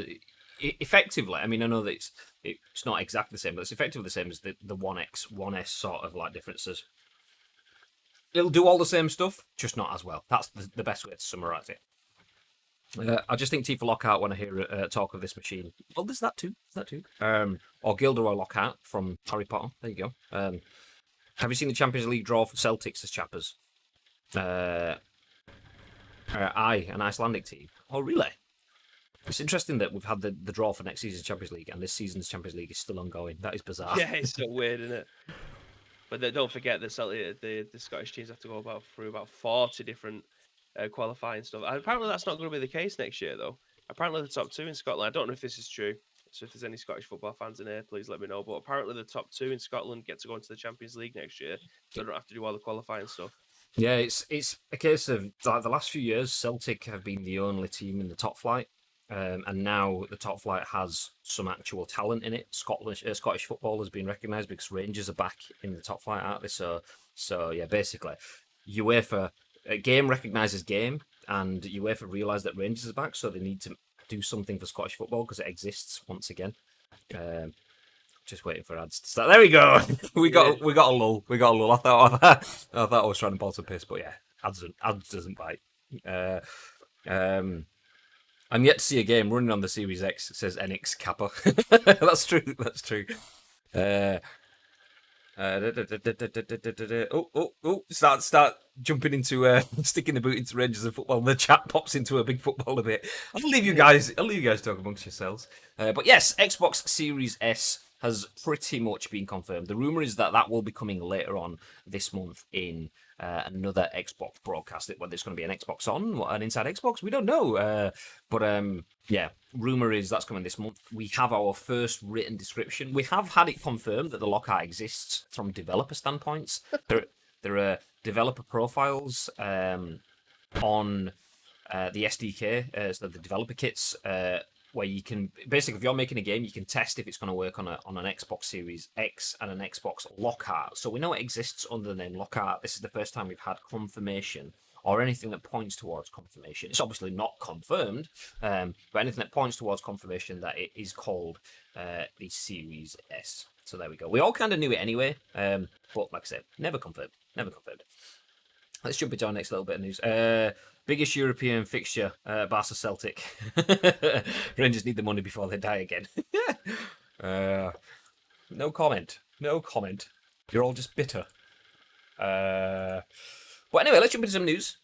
Effectively, I mean, I know that it's not exactly the same, but it's effectively the same as the One X, One S sort of like differences. It'll do all the same stuff, just not as well. That's the best way to summarize it. I just think Tifa Lockhart when I hear talk of this machine. Well, there's that too. Or Gilderoy Lockhart from Harry Potter. There you go. Have you seen the Champions League draw for Celtics as chappers? Aye, an Icelandic team. Oh, really? It's interesting that we've had the draw for next season's Champions League, and this season's Champions League is still ongoing. That is bizarre. Yeah, it's so weird, isn't it? But don't forget the Scottish teams have to go through about 40 different qualifying stuff. And apparently, that's not going to be the case next year, though. Apparently, the top two in Scotland. I don't know if this is true. So if there's any Scottish football fans in here, please let me know. But apparently, the top two in Scotland get to go into the Champions League next year, so they don't have to do all the qualifying stuff. Yeah, it's a case of like the last few years, Celtic have been the only team in the top flight. And now the top flight has some actual talent in it. Scottish football has been recognised because Rangers are back in the top flight, aren't they? So yeah, basically, UEFA game recognises game, and UEFA realise that Rangers are back, so they need to do something for Scottish football because it exists once again. Just waiting for ads to start. There we go. we got a lull. I thought I was trying to bottle piss, but yeah, ads doesn't bite. I'm yet to see a game running on the Series X. It says NX Kappa. That's true. Start jumping into sticking the boot into Rangers and football. And the chat pops into a big football a bit. I'll leave you guys talk amongst yourselves. But yes, Xbox Series S has pretty much been confirmed. The rumor is that will be coming later on this month in another Xbox broadcast. Whether it's going to be an Xbox On, an Inside Xbox, we don't know. But yeah, rumor is that's coming this month. We have our first written description. We have had it confirmed that the Lockhart exists from developer standpoints. There are developer profiles on the SDK, so the developer kits. Where you can basically, if you're making a game, you can test if it's going to work on an Xbox Series X and an Xbox Lockhart. So we know it exists under the name Lockhart. This is the first time we've had confirmation or anything that points towards confirmation. It's obviously not confirmed, but anything that points towards confirmation that it is called the Series S. So there we go. We all kind of knew it anyway, but like I said, never confirmed. Let's jump into our next little bit of news. Biggest European fixture, Barca Celtic. Rangers need the money before they die again. No comment. You're all just bitter. But anyway, let's jump into some news.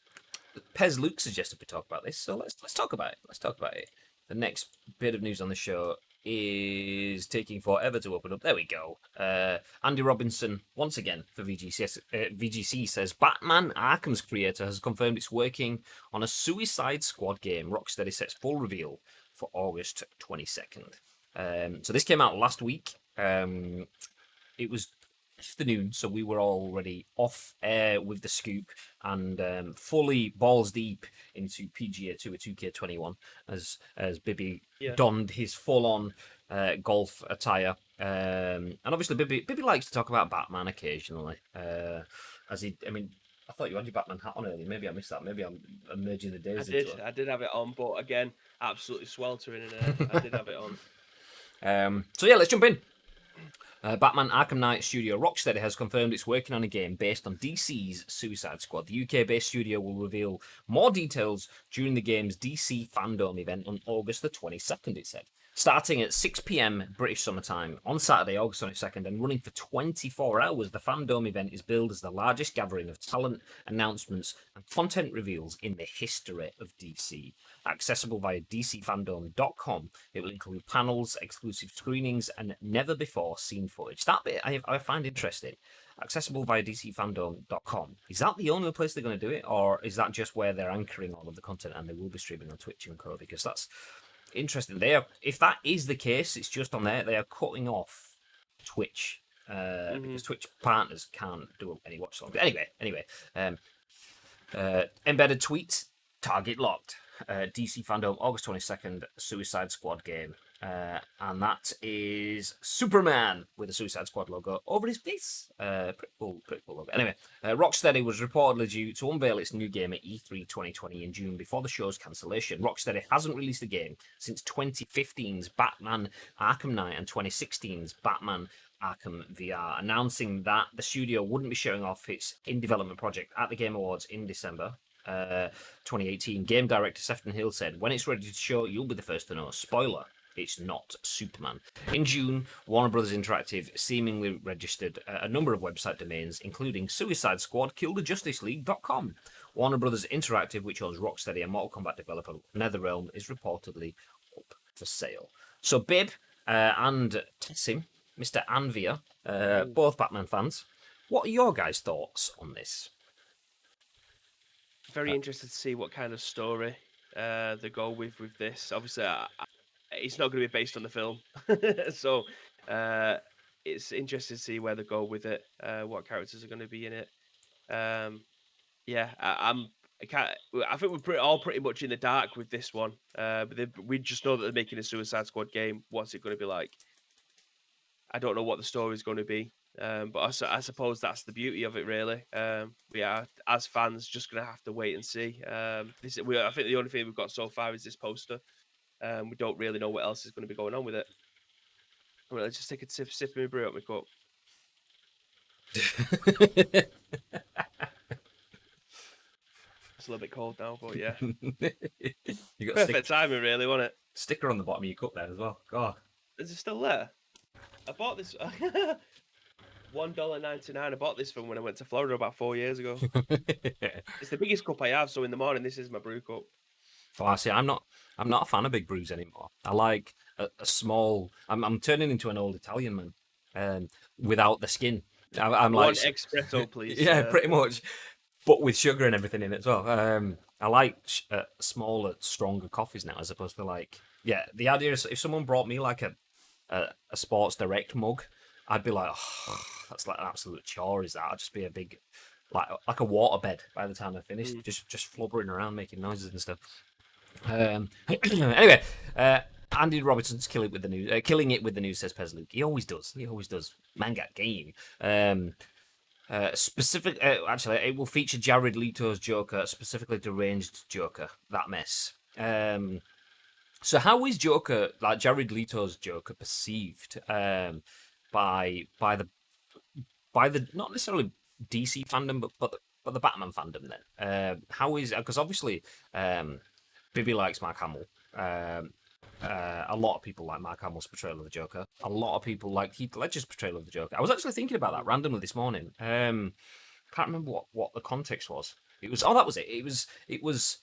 Pez Luke suggested we talk about this, so let's talk about it. The next bit of news on the show is taking forever to open up. There we go. Andy Robinson, once again, for VGC says, Batman Arkham's creator has confirmed it's working on a Suicide Squad game. Rocksteady sets full reveal for August 22nd. So this came out last week. It was afternoon, so we were already off air with the scoop and fully balls deep into PGA Tour 2K21 as Bibby donned his full-on golf attire. And obviously Bibby likes to talk about Batman occasionally. I thought you had your Batman hat on earlier. Maybe I missed that. Maybe I'm merging the days. I did have it on, but again, absolutely sweltering in there. I did have it on. So yeah, let's jump in. Batman Arkham Knight studio Rocksteady has confirmed it's working on a game based on DC's Suicide Squad. The UK-based studio will reveal more details during the game's DC Fandom event on August the 22nd, it said. Starting at 6 p.m. British summertime on Saturday, August 22nd, and running for 24 hours, the Fandom event is billed as the largest gathering of talent, announcements, and content reveals in the history of DC. accessible via dcfandom.com. It will include panels, exclusive screenings, and never-before-seen footage. That bit I find interesting. Accessible via dcfandom.com. Is that the only place they're going to do it, or is that just where they're anchoring all of the content and they will be streaming on Twitch and Co? Because that's interesting. If that is the case, it's just on there. They are cutting off Twitch because Twitch partners can't do any watch along. Anyway, embedded tweets, target locked. DC Fandom, August 22nd, Suicide Squad game. And that is Superman with a Suicide Squad logo over his face. Pretty cool logo. Anyway, Rocksteady was reportedly due to unveil its new game at E3 2020 in June before the show's cancellation. Rocksteady hasn't released a game since 2015's Batman Arkham Knight and 2016's Batman Arkham VR, announcing that the studio wouldn't be showing off its in-development project at the Game Awards in December 2018. Game director Sefton Hill said, "When it's ready to show, you'll be the first to know. Spoiler, it's not Superman." In June, Warner Bros. Interactive seemingly registered a number of website domains, including Suicide Squad, KillTheJusticeLeague.com. Warner Bros. Interactive, which owns Rocksteady and Mortal Kombat developer NetherRealm, is reportedly up for sale. So Bib and Tessim, Mr. Anvia, both Batman fans, what are your guys' thoughts on this? Very interested to see what kind of story they go with this. Obviously, it's not going to be based on the film, so it's interesting to see where they go with it. What characters are going to be in it? Yeah, I think we're all pretty much in the dark with this one. But we just know that they're making a Suicide Squad game. What's it going to be like? I don't know what the story is going to be. But I suppose that's the beauty of it, really. We are, as fans, just going to have to wait and see. I think the only thing we've got so far is this poster. We don't really know what else is going to be going on with it. Well, let's just take a sip of my brew out my cup. It's a little bit cold now, but yeah. You got Perfect timing, really, wasn't it? sticker on the bottom of your cup there as well. God. Is it still there? I bought this... $1.99. I bought this from when I went to Florida about 4 years ago. It's the biggest cup I have, so in the morning this is my brew cup. Oh, I see. I'm not a fan of big brews anymore. I like a small. I'm turning into an old Italian man, without the skin. I'm like one espresso, please. Yeah, pretty much, but with sugar and everything in it as well. I like smaller, stronger coffees now, as opposed to the idea is if someone brought me like a Sports Direct mug, I'd be like, oh, that's like an absolute chore. Is that? I'd just be a big, like a waterbed by the time I finished, just flubbering around making noises and stuff. Anyway, Andy Robertson's killing it with the news, says Pez Luke. He always does. Man got game. Actually, it will feature Jared Leto's Joker, specifically deranged Joker. That mess. So how is Joker, like Jared Leto's Joker, perceived by the not necessarily DC fandom, but the Batman fandom then? How is, because obviously Bibby likes Mark Hamill. A lot of people like Mark Hamill's portrayal of the Joker. A lot of people like Heath Ledger's portrayal of the Joker. I was actually thinking about that randomly this morning. Can't remember what the context was. That was it. It was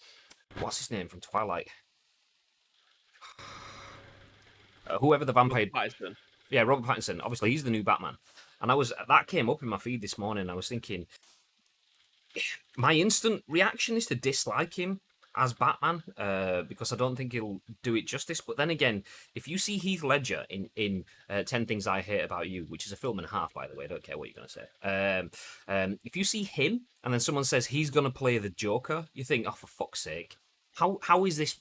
what's his name from Twilight? Whoever the vampire. Pattinson. Yeah, Robert Pattinson. Obviously, he's the new Batman. And that came up in my feed this morning. I was thinking, my instant reaction is to dislike him as Batman, because I don't think he'll do it justice. But then again, if you see Heath Ledger in 10 Things I Hate About You, which is a film and a half, by the way, I don't care what you're going to say. If you see him and then someone says he's going to play the Joker, you think, oh, for fuck's sake, how is this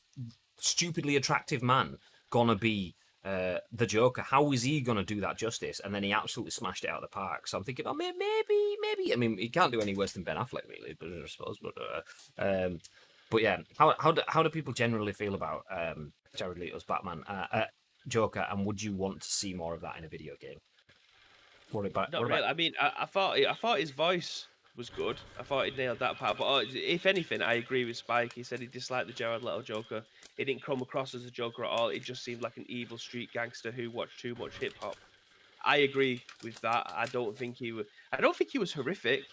stupidly attractive man going to be the Joker? How is he going to do that justice? And then he absolutely smashed it out of the park. So I'm thinking, oh, maybe. I mean, he can't do any worse than Ben Affleck, really, I suppose. But yeah, how do people generally feel about Jared Leto's Batman, Joker, and would you want to see more of that in a video game? Not really. I mean, I thought his voice was good. I thought he nailed that part. But if anything, I agree with Spike. He said he disliked the Jared Leto Joker. It didn't come across as a Joker at all. It just seemed like an evil street gangster who watched too much hip hop. I agree with that. I don't think he was horrific.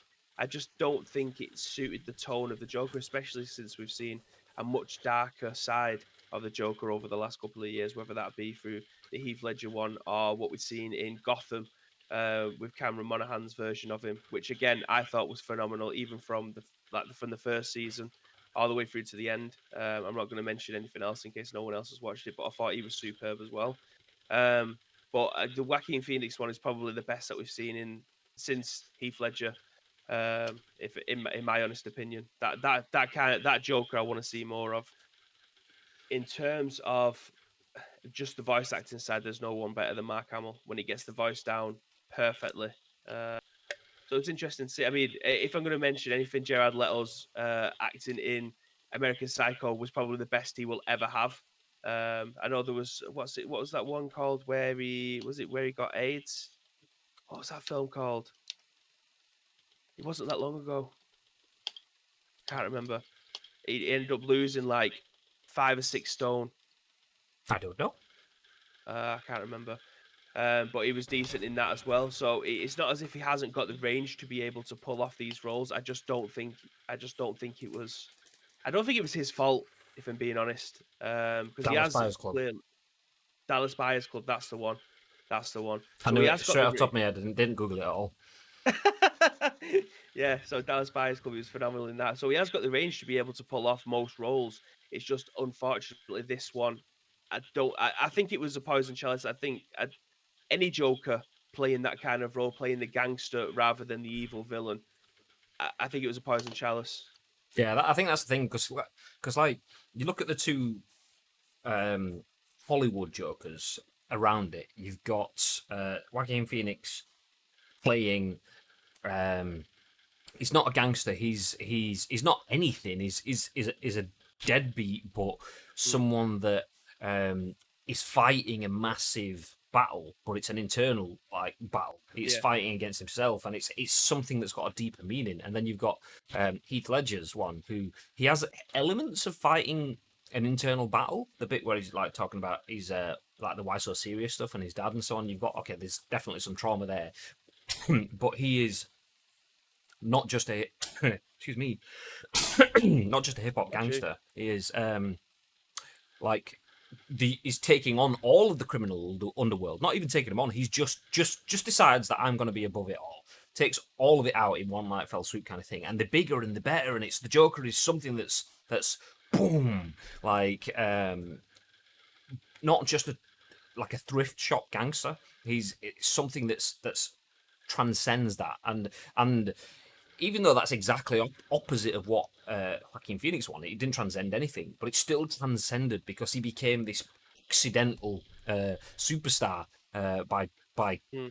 I just don't think it suited the tone of the Joker, especially since we've seen a much darker side of the Joker over the last couple of years, whether that be through the Heath Ledger one or what we've seen in Gotham with Cameron Monaghan's version of him, which again I thought was phenomenal, even from from the first season all the way through to the end. I'm not going to mention anything else in case no one else has watched it, but I thought he was superb as well. But the Joaquin Phoenix one is probably the best that we've seen since Heath Ledger. If in my honest opinion, that Joker I want to see more of. In terms of just the voice acting side, there's no one better than Mark Hamill when he gets the voice down perfectly. So it's interesting to see. I mean, if I'm going to mention anything, Jared Leto's acting in American Psycho was probably the best he will ever have. I know there was what was that one called where he got AIDS? What was that film called? It wasn't that long ago. Can't remember. He ended up losing like 5 or 6 stone. I don't know. I can't remember. But he was decent in that as well. So it's not as if he hasn't got the range to be able to pull off these roles. I just don't think it was. I don't think it was his fault, if I'm being honest. Because he Dallas has Buyers Club. Dallas Buyers Club. That's the one. That's the one. I So knew he it has got straight the off the top of my head. I didn't Google it at all. Yeah, so Dallas Buyers Club was phenomenal in that. So he has got the range to be able to pull off most roles. It's just unfortunately this one, I don't. I think it was a poison chalice. I think any Joker playing that kind of role, playing the gangster rather than the evil villain, I think it was a poison chalice. Yeah, I think that's the thing because like you look at the two Hollywood Jokers around it. You've got Joaquin Phoenix playing. He's not a gangster. He's not anything. He's a deadbeat, but someone that is fighting a massive battle, but it's an internal like battle. It's fighting against himself, and it's something that's got a deeper meaning. And then you've got Heath Ledger's one, who he has elements of fighting an internal battle. The bit where he's like talking about his like the why so serious stuff and his dad and so on. You've got there's definitely some trauma there, but he is not just a excuse me, not just a hip hop gangster. He is like he's taking on all of the criminal underworld. Not even taking them on. He's just decides that I'm going to be above it all. Takes all of it out in one night fell swoop kind of thing. And the bigger and the better. And it's the Joker is something that's boom, like not just like a thrift shop gangster. It's something that's transcends that. And even though that's exactly opposite of what Joaquin Phoenix wanted, it didn't transcend anything, but it still transcended because he became this accidental superstar by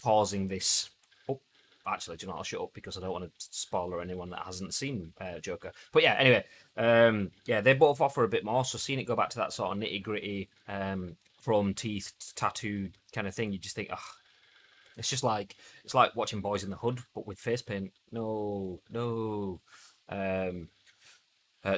causing this. Oh, actually, do you know, I'll shut up because I don't want to spoiler anyone that hasn't seen Joker. But yeah, anyway, yeah, they both offer a bit more. So seeing it go back to that sort of nitty gritty, from teeth tattooed kind of thing, you just think, oh, it's just like watching Boys in the Hood, but with face paint. No.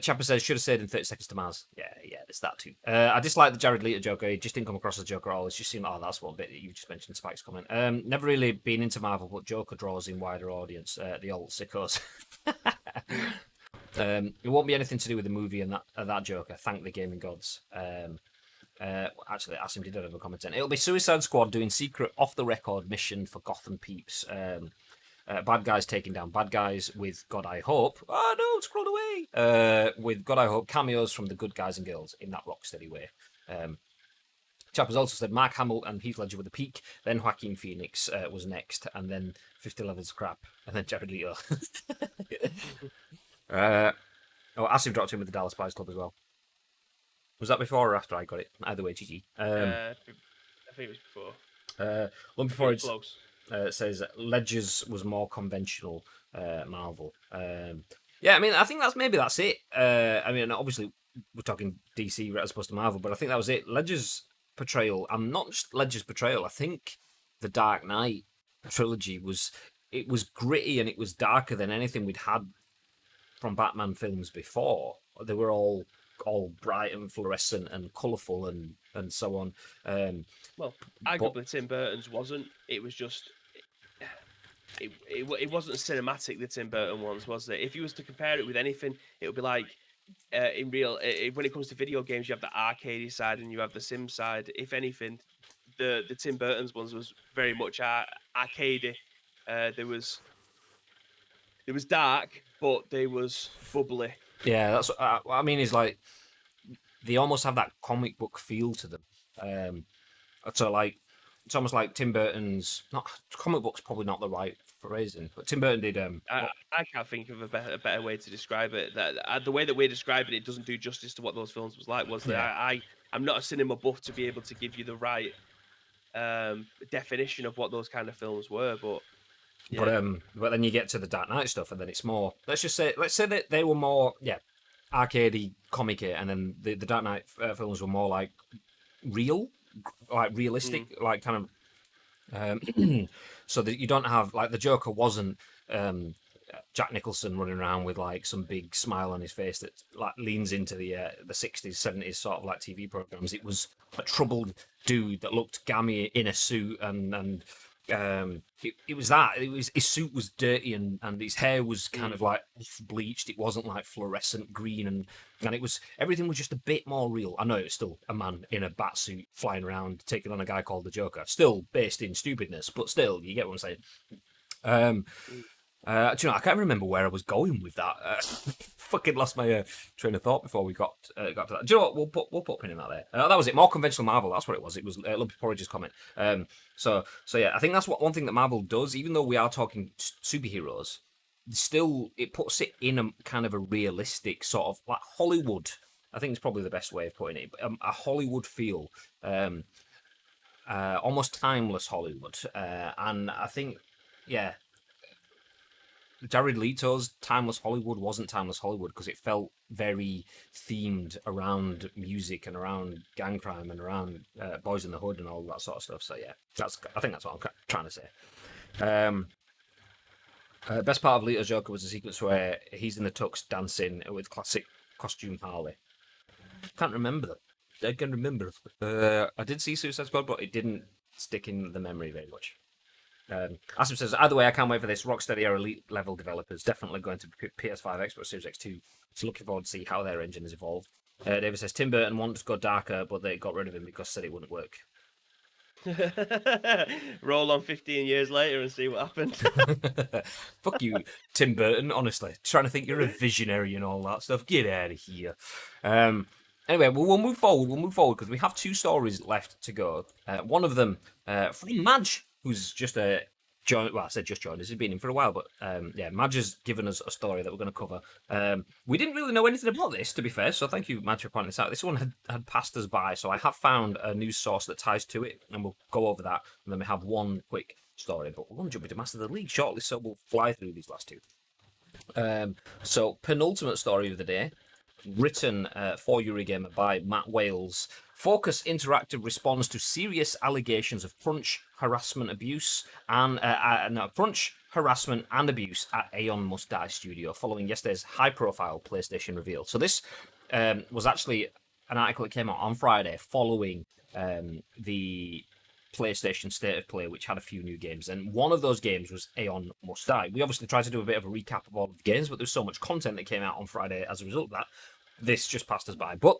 Chapper says should have stayed in 30 Seconds to Mars. Yeah, there's that too. I dislike the Jared Leto Joker. He just didn't come across as Joker at all. It's just seemed, that's one bit that you just mentioned. Spike's comment. Never really been into Marvel, but Joker draws in wider audience. The old sickos. It won't be anything to do with the movie and that Joker. Thank the gaming gods. Actually, Asim did have a comment in. It'll be Suicide Squad doing secret off-the-record mission for Gotham peeps. Bad guys taking down bad guys with God I Hope. Oh no, it's scrolled away. With God I Hope cameos from the good guys and girls in that rocksteady way. Chappers also said Mark Hamill and Heath Ledger were the peak, then Joaquin Phoenix was next, and then 50 Levels of Crap, and then Jared Leto. Asim dropped in with the Dallas Buyers Club as well. Was that before or after I got it? Either way, GG. I think it was before. One before it's close. It says Ledger's was more conventional Marvel. Yeah, I mean, I think that's it. I mean, obviously we're talking DC as opposed to Marvel, but I think that was it. Ledger's portrayal, and not just Ledger's portrayal. I think the Dark Knight trilogy was gritty and it was darker than anything we'd had from Batman films before. They were all bright and fluorescent and colourful and so on. Well, arguably Tim Burton's wasn't. It was just it wasn't cinematic, the Tim Burton ones, was it? If you was to compare it with anything, it would be like in real, when it comes to video games, you have the arcade side and you have the sim side. If anything, the Tim Burton's ones was very much arcadey. There was dark, but they was bubbly. Yeah, that's what I mean. Is like they almost have that comic book feel to them. So like it's almost like Tim Burton's not comic book's probably not the right phrasing, but Tim Burton did I can't think of a better way to describe it. That the way that we're describing it doesn't do justice to what those films was like. Was that Yeah. I'm not a cinema buff to be able to give you the right definition of what those kind of films were, but yeah. But then you get to the Dark Knight stuff, and then it's more. Let's say that they were more arcadey, comic-y, and then the Dark Knight films were more like real, like realistic, like kind of. So that you don't have like the Joker wasn't Jack Nicholson running around with like some big smile on his face that like leans into the 60s, 70s sort of like TV programs. It was a troubled dude that looked gammy in a suit and it was that. It was his suit was dirty and his hair was kind of like bleached. It wasn't like fluorescent green and it was everything was just a bit more real. I know it was still a man in a bat suit flying around taking on a guy called the Joker, still based in stupidness, but still you get what I'm saying. Do you know, I can't remember where I was going with that. Fucking lost my train of thought before we got to that. Do you know what? We'll put a pin in that there. That was it. More conventional Marvel. That's what it was. It was Lumpy Porridge's comment. So yeah, I think that's one thing that Marvel does. Even though we are talking superheroes, still it puts it in a kind of a realistic sort of like Hollywood. I think it's probably the best way of putting it. A Hollywood feel, almost timeless Hollywood, and I think yeah. Jared Leto's Timeless Hollywood wasn't Timeless Hollywood because it felt very themed around music and around gang crime and around Boys in the Hood and all that sort of stuff. So yeah, I think that's what I'm trying to say. Best part of Leto's Joker was the sequence where he's in the tux dancing with classic costume Harley. Can't remember that. I can remember. I did see Suicide Squad, but it didn't stick in the memory very much. Asim says, either way, I can't wait for this. Rocksteady are elite level developers, definitely going to PS5, Xbox Series X2. So looking forward to see how their engine has evolved. David says, Tim Burton wanted to go darker, but they got rid of him because said it wouldn't work. Roll on 15 years later and see what happened. Fuck you, Tim Burton, honestly. Trying to think you're a visionary and all that stuff. Get out of here. Anyway, we'll move forward because we have two stories left to go. One of them from Madge, who's just joined. Well, I said just joined us. He's been in for a while, but Madge has given us a story that we're going to cover. We didn't really know anything about this, to be fair, so thank you, Madge, for pointing this out. This one had passed us by, so I have found a news source that ties to it, and we'll go over that, and then we have one quick story. But we're going to jump into Master of the League shortly, so we'll fly through these last two. So penultimate story of the day, written for Eurogamer by Matt Wales. Focus Interactive responds to serious allegations of crunch, harassment, abuse, and crunch, harassment, and abuse at Aeon Must Die Studio following yesterday's high-profile PlayStation reveal. So this was actually an article that came out on Friday following the PlayStation State of Play, which had a few new games, and one of those games was Aeon Must Die. We obviously tried to do a bit of a recap of all of the games, but there's so much content that came out on Friday as a result of that. This just passed us by, but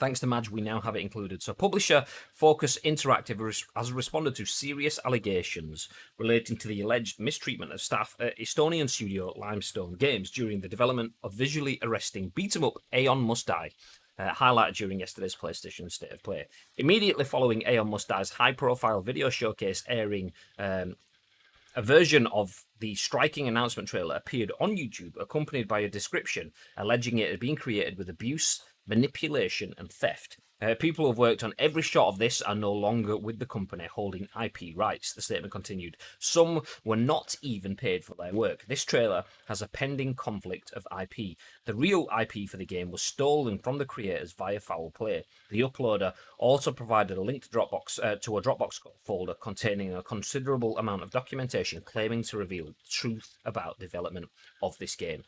thanks to Madge, we now have it included. So publisher Focus Interactive has responded to serious allegations relating to the alleged mistreatment of staff at Estonian studio Limestone Games during the development of visually arresting beat-em-up Aeon Must Die, highlighted during yesterday's PlayStation State of Play. Immediately following Aeon Must Die's high-profile video showcase airing, a version of the striking announcement trailer appeared on YouTube, accompanied by a description alleging it had been created with abuse, manipulation, and theft. People who have worked on every shot of this are no longer with the company holding IP rights, the statement continued. Some were not even paid for their work. This trailer has a pending conflict of IP. The real IP for the game was stolen from the creators via foul play. The uploader also provided a link to a Dropbox folder containing a considerable amount of documentation claiming to reveal the truth about development of this game.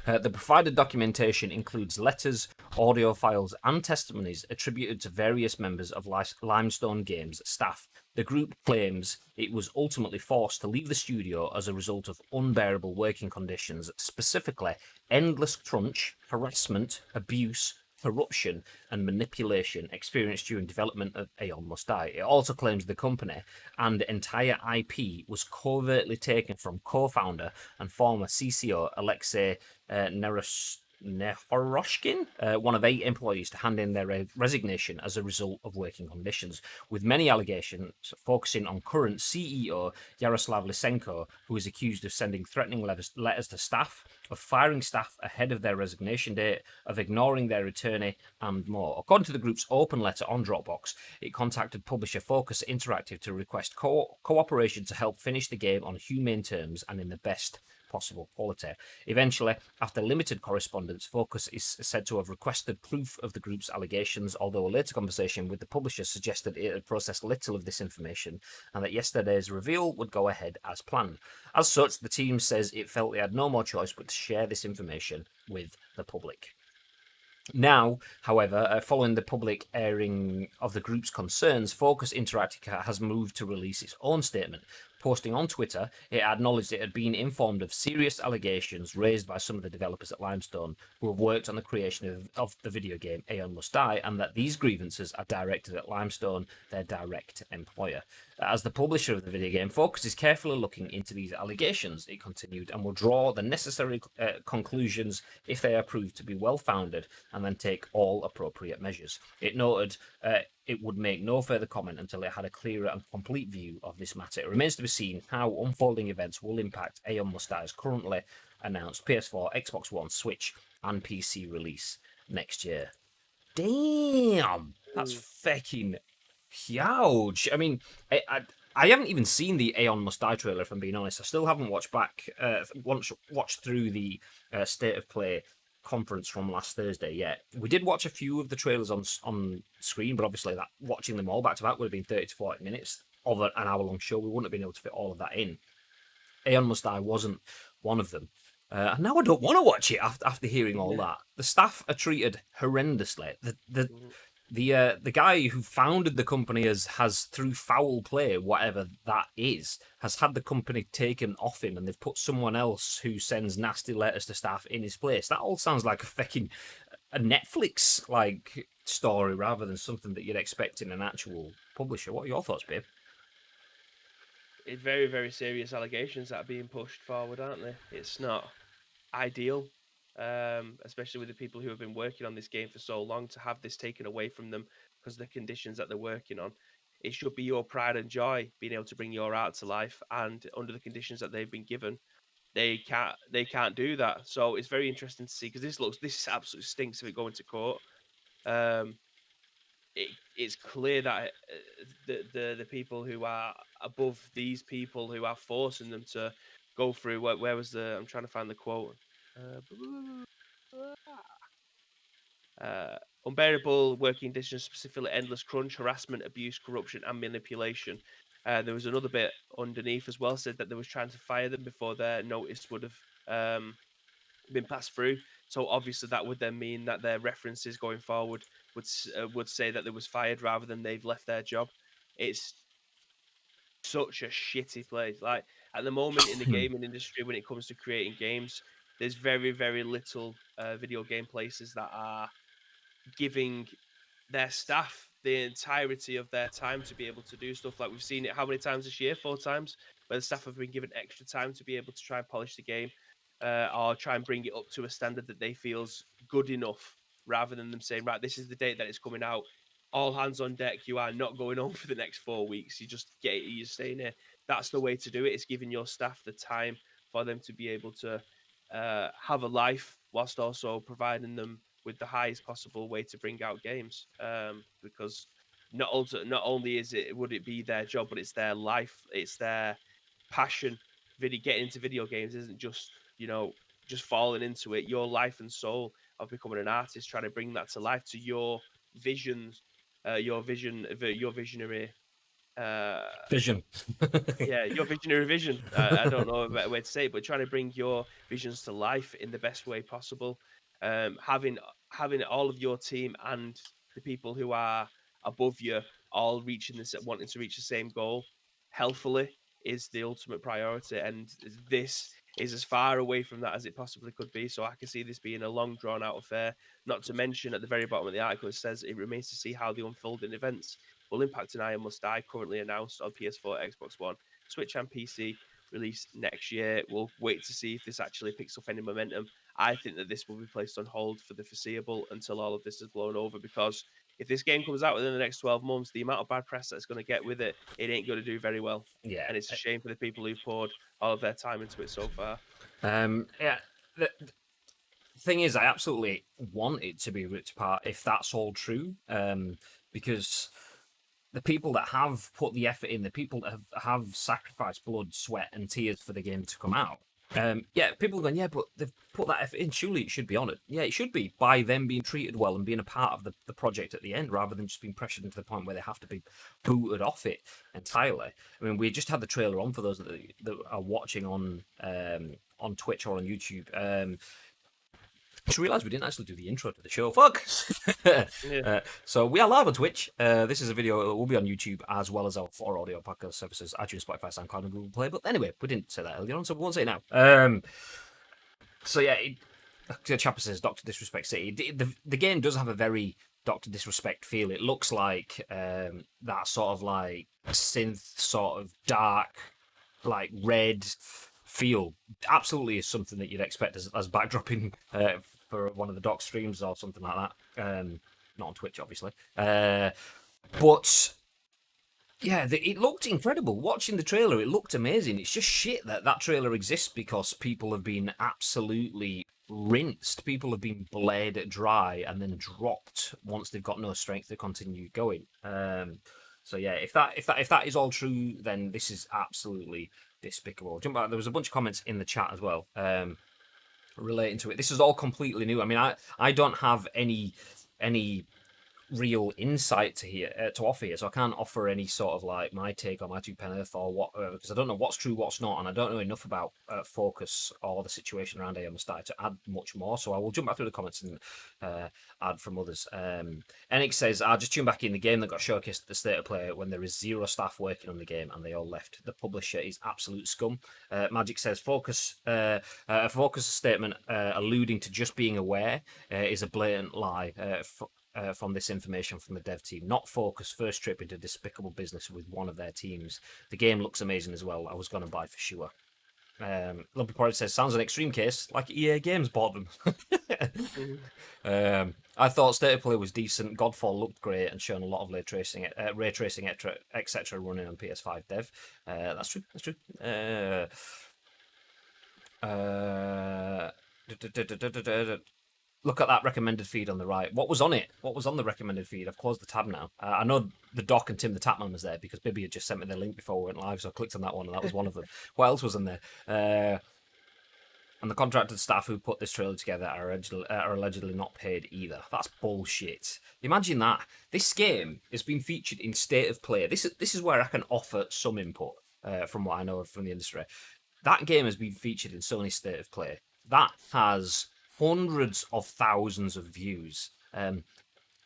The provided documentation includes letters, audio files, and testimonies attributed to various members of Limestone Games staff. The group claims it was ultimately forced to leave the studio as a result of unbearable working conditions, specifically endless crunch, harassment, abuse, corruption, and manipulation experienced during development of Aeon Must Die. It also claims the company and entire IP was covertly taken from co-founder and former CCO Alexei Nehoroshkin, one of 8 employees, to hand in their resignation as a result of working conditions, with many allegations focusing on current CEO Yaroslav Lysenko, who is accused of sending threatening letters to staff, of firing staff ahead of their resignation date, of ignoring their attorney, and more. According to the group's open letter on Dropbox, it contacted publisher Focus Interactive to request cooperation to help finish the game on humane terms and in the best possible quality. Eventually, after limited correspondence, Focus is said to have requested proof of the group's allegations, although a later conversation with the publisher suggested it had processed little of this information and that yesterday's reveal would go ahead as planned. As such, the team says it felt it had no more choice but to share this information with the public. Now, however, following the public airing of the group's concerns, Focus Interactive has moved to release its own statement. Posting on Twitter, it acknowledged it had been informed of serious allegations raised by some of the developers at Limestone who have worked on the creation of the video game Aeon Must Die, and that these grievances are directed at Limestone, their direct employer. As the publisher of the video game, Focus is carefully looking into these allegations, it continued, and will draw the necessary conclusions if they are proved to be well-founded, and then take all appropriate measures. It noted it would make no further comment until it had a clearer and complete view of this matter. It remains to be seen how unfolding events will impact Aeon Must Die's currently announced PS4, Xbox One, Switch, and PC release next year. Damn, that's fucking huge. I mean, I haven't even seen the Aeon Must Die trailer, if I'm being honest. I still haven't watched through the State of Play conference from last Thursday yet. We did watch a few of the trailers on screen, but obviously that watching them all back to back would have been 30 to 40 minutes of an hour-long show. We wouldn't have been able to fit all of that in. Aeon Must Die wasn't one of them. And now I don't want to watch it after hearing all that. The staff are treated horrendously. The guy who founded the company has through foul play, whatever that is, has had the company taken off him, and they've put someone else who sends nasty letters to staff in his place. That all sounds like a Netflix like story rather than something that you'd expect in an actual publisher. What are your thoughts, babe? It's very, very serious allegations that are being pushed forward, aren't they? It's not ideal, especially with the people who have been working on this game for so long, to have this taken away from them because of the conditions that they're working on. It should be your pride and joy being able to bring your art to life, and under the conditions that they've been given, they can't do that. So it's very interesting to see, because this absolutely stinks of it going to court. Um, it's clear that the people who are above these people who are forcing them to go through, where was the, I'm trying to find the quote. Unbearable working conditions, specifically endless crunch, harassment, abuse, corruption, and manipulation. There was another bit underneath as well, said that they was trying to fire them before their notice would have been passed through. So obviously that would then mean that their references going forward would say that they was fired rather than they've left their job. It's such a shitty place. Like, at the moment in the gaming industry, when it comes to creating games, there's very, very little video game places that are giving their staff the entirety of their time to be able to do stuff. Like, we've seen it how many times this year? 4 times, where the staff have been given extra time to be able to try and polish the game, or try and bring it up to a standard that they feels good enough, rather than them saying, right, this is the date that it's coming out, all hands on deck, you are not going on for the next 4 weeks, you just get it, you're staying here. That's the way to do it. It's giving your staff the time for them to be able to have a life, whilst also providing them with the highest possible way to bring out games. Because not only would it be their job, but it's their life, it's their passion. Getting into video games isn't just, just falling into it. Your life and soul of becoming an artist, trying to bring that to life, to your visions, your visionary Vision. Yeah, your visionary vision. I don't know a better way to say it, but trying to bring your visions to life in the best way possible. Having all of your team and the people who are above you all reaching this, wanting to reach the same goal healthily is the ultimate priority, and this is as far away from that as it possibly could be. So I can see this being a long, drawn out affair. Not to mention, at the very bottom of the article, it says it remains to see how the unfolding events will impact an I Am Must Die, currently announced on PS4, Xbox One, Switch, and PC. Release next year. We'll wait to see if this actually picks up any momentum. I think that this will be placed on hold for the foreseeable until all of this is blown over, because if this game comes out within the next 12 months, the amount of bad press that's going to get with it, it ain't going to do very well. Yeah. And it's a shame for the people who've poured all of their time into it so far. Yeah. The thing is, I absolutely want it to be ripped apart if that's all true, because the people that have put the effort in, the people that have sacrificed blood, sweat, and tears for the game to come out. Yeah, people are going, yeah, but they've put that effort in. Surely it should be honoured. Yeah, it should be, by them being treated well and being a part of the project at the end, rather than just being pressured into the point where they have to be booted off it entirely. I mean, we just had the trailer on for those that are watching on Twitch or on YouTube. Just realised we didn't actually do the intro to the show. Fuck! Yeah. So we are live on Twitch. This is a video that will be on YouTube as well as our 4 audio podcast services, iTunes, Spotify, SoundCloud, and Google Play. But anyway, we didn't say that earlier on, so we won't say it now. So yeah, the chapter says Dr. Disrespect City. The game does have a very Dr. Disrespect feel. It looks like that sort of like synth, sort of dark, like red feel. Absolutely is something that you'd expect as backdropping for one of the doc streams or something like that. Not on Twitch, obviously. But yeah, it looked incredible. Watching the trailer, it looked amazing. It's just shit that trailer exists because people have been absolutely rinsed. People have been bled dry and then dropped once they've got no strength to continue going. So yeah, if that is all true, then this is absolutely despicable. Jump back. There was a bunch of comments in the chat as well relating to it. This is all completely new. I mean, I don't have any real insight to offer here, so I can't offer any sort of like my take or my 2 pence or what, because I don't know what's true, what's not, and I don't know enough about Focus or the situation around AM Style to add much more. So I will jump back through the comments and add from others. Enix says, "I just tuned back in the game that got showcased at the state of play when there is 0 staff working on the game and they all left. The publisher is absolute scum." Magic says, "Focus statement alluding to just being aware is a blatant lie." From this information from the dev team, not Focus first trip into despicable business with one of their teams. The game looks amazing as well. I was going to buy for sure. Lumpy Porridge says, "Sounds an extreme case, like EA Games bought them." I thought State of Play was decent. Godfall looked great and shown a lot of ray tracing, etc. running on PS5 dev. That's true. That's true. Look at that recommended feed on the right. What was on it? What was on the recommended feed? I've closed the tab now. I know the Doc and Tim the Tapman was there because Bibby had just sent me the link before we went live, so I clicked on that one and that was one of them. What else was in there? And the contracted staff who put this trailer together are allegedly not paid either. That's bullshit. Imagine that. This game has been featured in State of Play. This is where I can offer some input from what I know from the industry. That game has been featured in Sony State of Play. That has hundreds of thousands of views.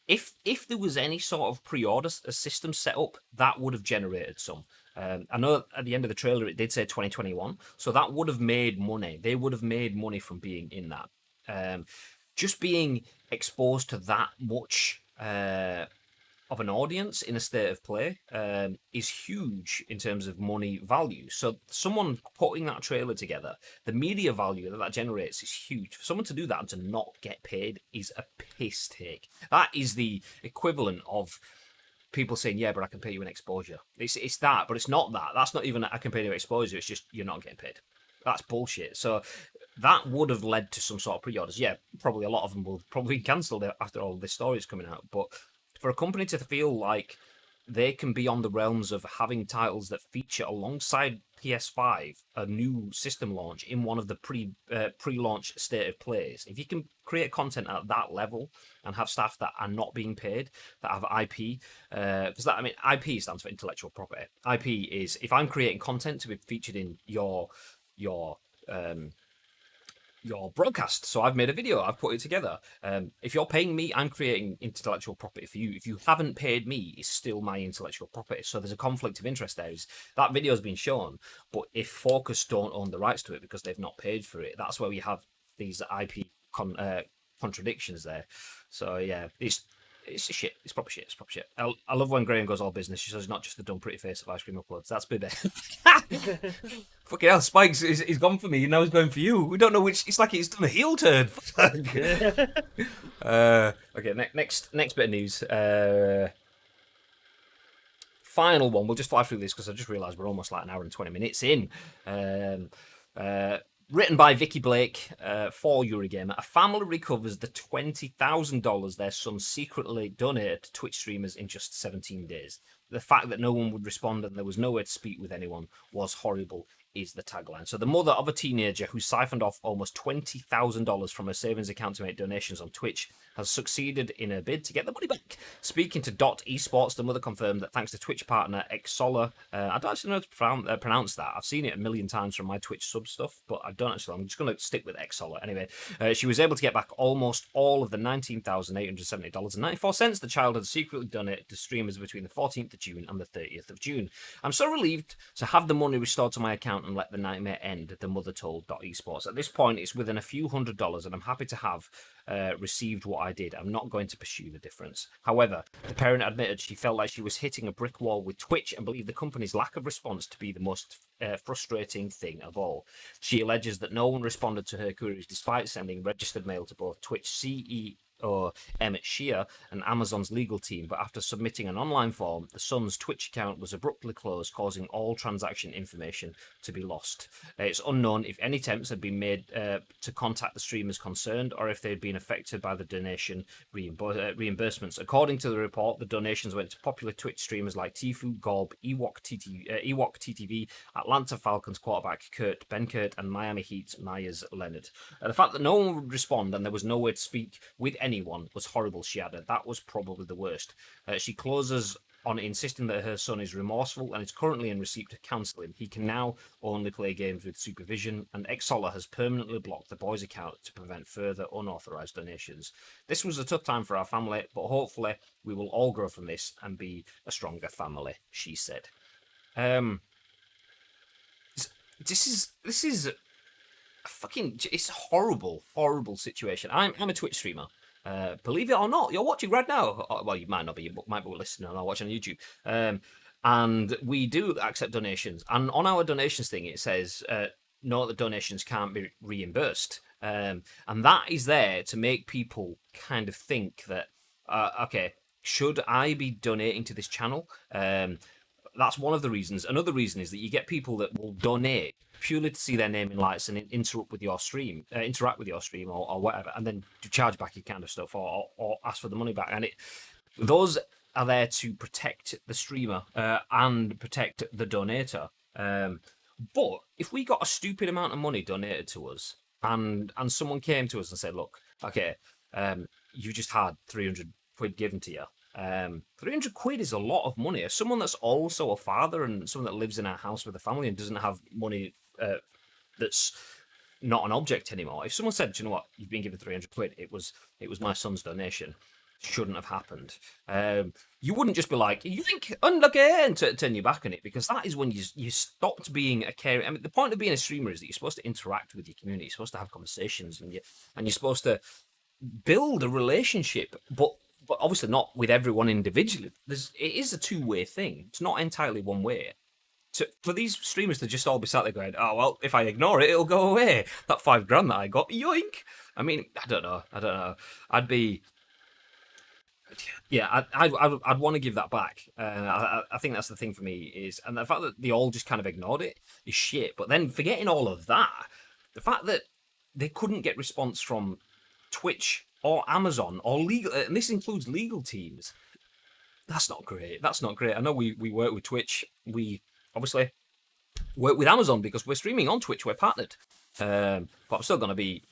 If there was any sort of pre-order system set up, that would have generated some. I know at the end of the trailer it did say 2021, so that would have made money. They would have made money from being in that. Just being exposed to that much of an audience in a State of Play is huge in terms of money value. So someone putting that trailer together, the media value that generates is huge. For someone to do that and to not get paid is a piss take. That is the equivalent of people saying, "Yeah, but I can pay you an exposure." It's that, but it's not that. That's not even I can pay you exposure. It's just you're not getting paid. That's bullshit. So that would have led to some sort of pre-orders. Yeah, probably a lot of them will probably be cancelled after all this story is coming out. But for a company to feel like they can be on the realms of having titles that feature alongside PS5 a new system launch in one of the pre-launch state of plays, if you can create content at that level and have staff that are not being paid, that have IP, because IP stands for intellectual property. IP is if I'm creating content to be featured in your broadcast. So I've made a video, I've put it together. If you're paying me, I'm creating intellectual property for you. If you haven't paid me, it's still my intellectual property. So there's a conflict of interest there. That video has been shown, but if Focus don't own the rights to it because they've not paid for it, that's where we have these IP contradictions there. So yeah, it's shit. It's proper shit. It's proper shit. I love when Graham goes all business. She says, not just the dumb pretty face of ice cream uploads. That's bit Fucking hell, Spikes he's gone for me. Now he's going for you. We don't know which. It's like he's done a heel turn. Okay, next bit of news. Final one. We'll just fly through this because I just realised we're almost like an hour and 20 minutes in. Written by Vikki Blake for Eurogamer, a family recovers the $20,000 their son secretly donated to Twitch streamers in just 17 days. The fact that no one would respond and there was nowhere to speak with anyone was horrible, is the tagline. So the mother of a teenager who siphoned off almost $20,000 from her savings account to make donations on Twitch has succeeded in her bid to get the money back. Speaking to Esports, the mother confirmed that thanks to Twitch partner Exola, I don't actually know how to pronounce that. I've seen it a million times from my Twitch sub stuff, but I don't actually. I'm just going to stick with Exola. Anyway, she was able to get back almost all of the $19,870.94 the child had secretly donated to streamers between the 14th of June and the 30th of June. I'm so relieved to have the money restored to my account and let the nightmare end, the mother told Esports. At this point, it's within a few $100s, and I'm happy to have received what I did. I'm not going to pursue the difference. However, the parent admitted she felt like she was hitting a brick wall with Twitch and believed the company's lack of response to be the most frustrating thing of all. She alleges that no one responded to her queries despite sending registered mail to both Twitch CEO Emmett Shear and Amazon's legal team, but after submitting an online form, the son's Twitch account was abruptly closed, causing all transaction information to be lost. It's unknown if any attempts had been made to contact the streamers concerned or if they had been affected by the donation reimbursements. According to the report, the donations went to popular Twitch streamers like Tfue, Gorb, Ewok TTV, Atlanta Falcons quarterback Kurt Benkert, and Miami Heat's Myers Leonard. The fact that no one would respond and there was nowhere to speak with anyone was horrible, she added. That was probably the worst. She closes on insisting that her son is remorseful and is currently in receipt of counselling. He can now only play games with supervision, and Exola has permanently blocked the boy's account to prevent further unauthorised donations. This was a tough time for our family, but hopefully we will all grow from this and be a stronger family, she said. This is a fucking, it's a horrible situation. I'm a Twitch streamer. Believe it or not, you're watching right now. Well, you might not be. You might be listening or watching on YouTube. And we do accept donations. And on our donations thing, it says, no, the donations can't be reimbursed. And that is there to make people kind of think that, okay, should I be donating to this channel? That's one of the reasons. Another reason is that you get people that will donate purely to see their name in lights and interact with your stream or whatever, and then to charge back your kind of stuff or ask for the money back. And those are there to protect the streamer and protect the donator. But if we got a stupid amount of money donated to us and someone came to us and said, look, okay, you just had 300 quid given to you. 300 quid is a lot of money. As someone that's also a father and someone that lives in a house with a family and doesn't have money that's not an object anymore. If someone said, do you know what, you've been given 300 quid, it was my son's donation, shouldn't have happened. You wouldn't just be like, you think unlucky, and turn your back on it, because that is when you stopped being a caring. I mean, the point of being a streamer is that you're supposed to interact with your community, you're supposed to have conversations, and you're supposed to build a relationship, but obviously not with everyone individually. It is a two-way thing. It's not entirely one way. For these streamers to just all be sat there going, oh, well, if I ignore it, it'll go away. That $5,000 that I got, yoink. I mean, I don't know. I'd be... Yeah, I'd want to give that back. I think that's the thing for me is... And the fact that they all just kind of ignored it is shit. But then forgetting all of that, the fact that they couldn't get response from Twitch or Amazon or legal... And this includes legal teams. That's not great. I know we work with Twitch. We... Obviously, work with Amazon because we're streaming on Twitch. We're partnered. But I'm still going to be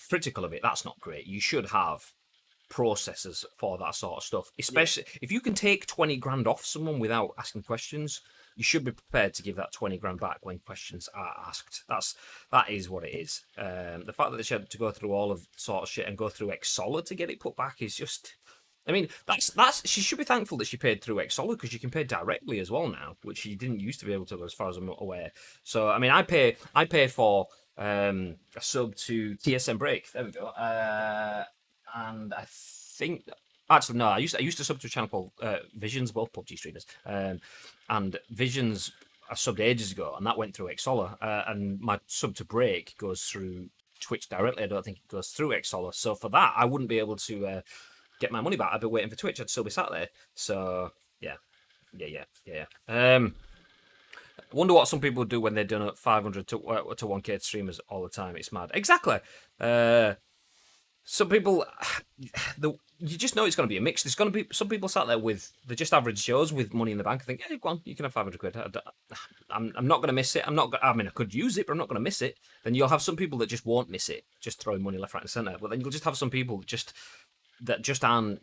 critical of it. That's not great. You should have processes for that sort of stuff, especially if you can take 20 grand off someone without asking questions. You should be prepared to give that 20 grand back when questions are asked. That is what it is. The fact that they had to go through all of sort of shit and go through Xsolar to get it put back is just. I mean, that's she should be thankful that she paid through Xsolar because you can pay directly as well now, which she didn't used to be able to, as far as I'm aware. So I mean, I pay for a sub to TSM Break. There we go. And I think actually no, I used to sub to a channel called Visions, both PUBG streamers, and Visions I subbed ages ago, and that went through Xsolar, and my sub to Break goes through Twitch directly. I don't think it goes through Xsolar, so for that I wouldn't be able to get my money back. I'd be waiting for Twitch. I'd still be sat there. So yeah. I wonder what some people do when they donate 500 to 1K to streamers all the time. It's mad. Exactly. Some people, you just know it's going to be a mix. There's going to be some people sat there with the just average Joes with money in the bank. I think, yeah, go on, you can have 500 quid. I'm not going to miss it. I mean, I could use it, but I'm not going to miss it. Then you'll have some people that just won't miss it, just throwing money left, right, and centre. But then you'll just have some people that just aren't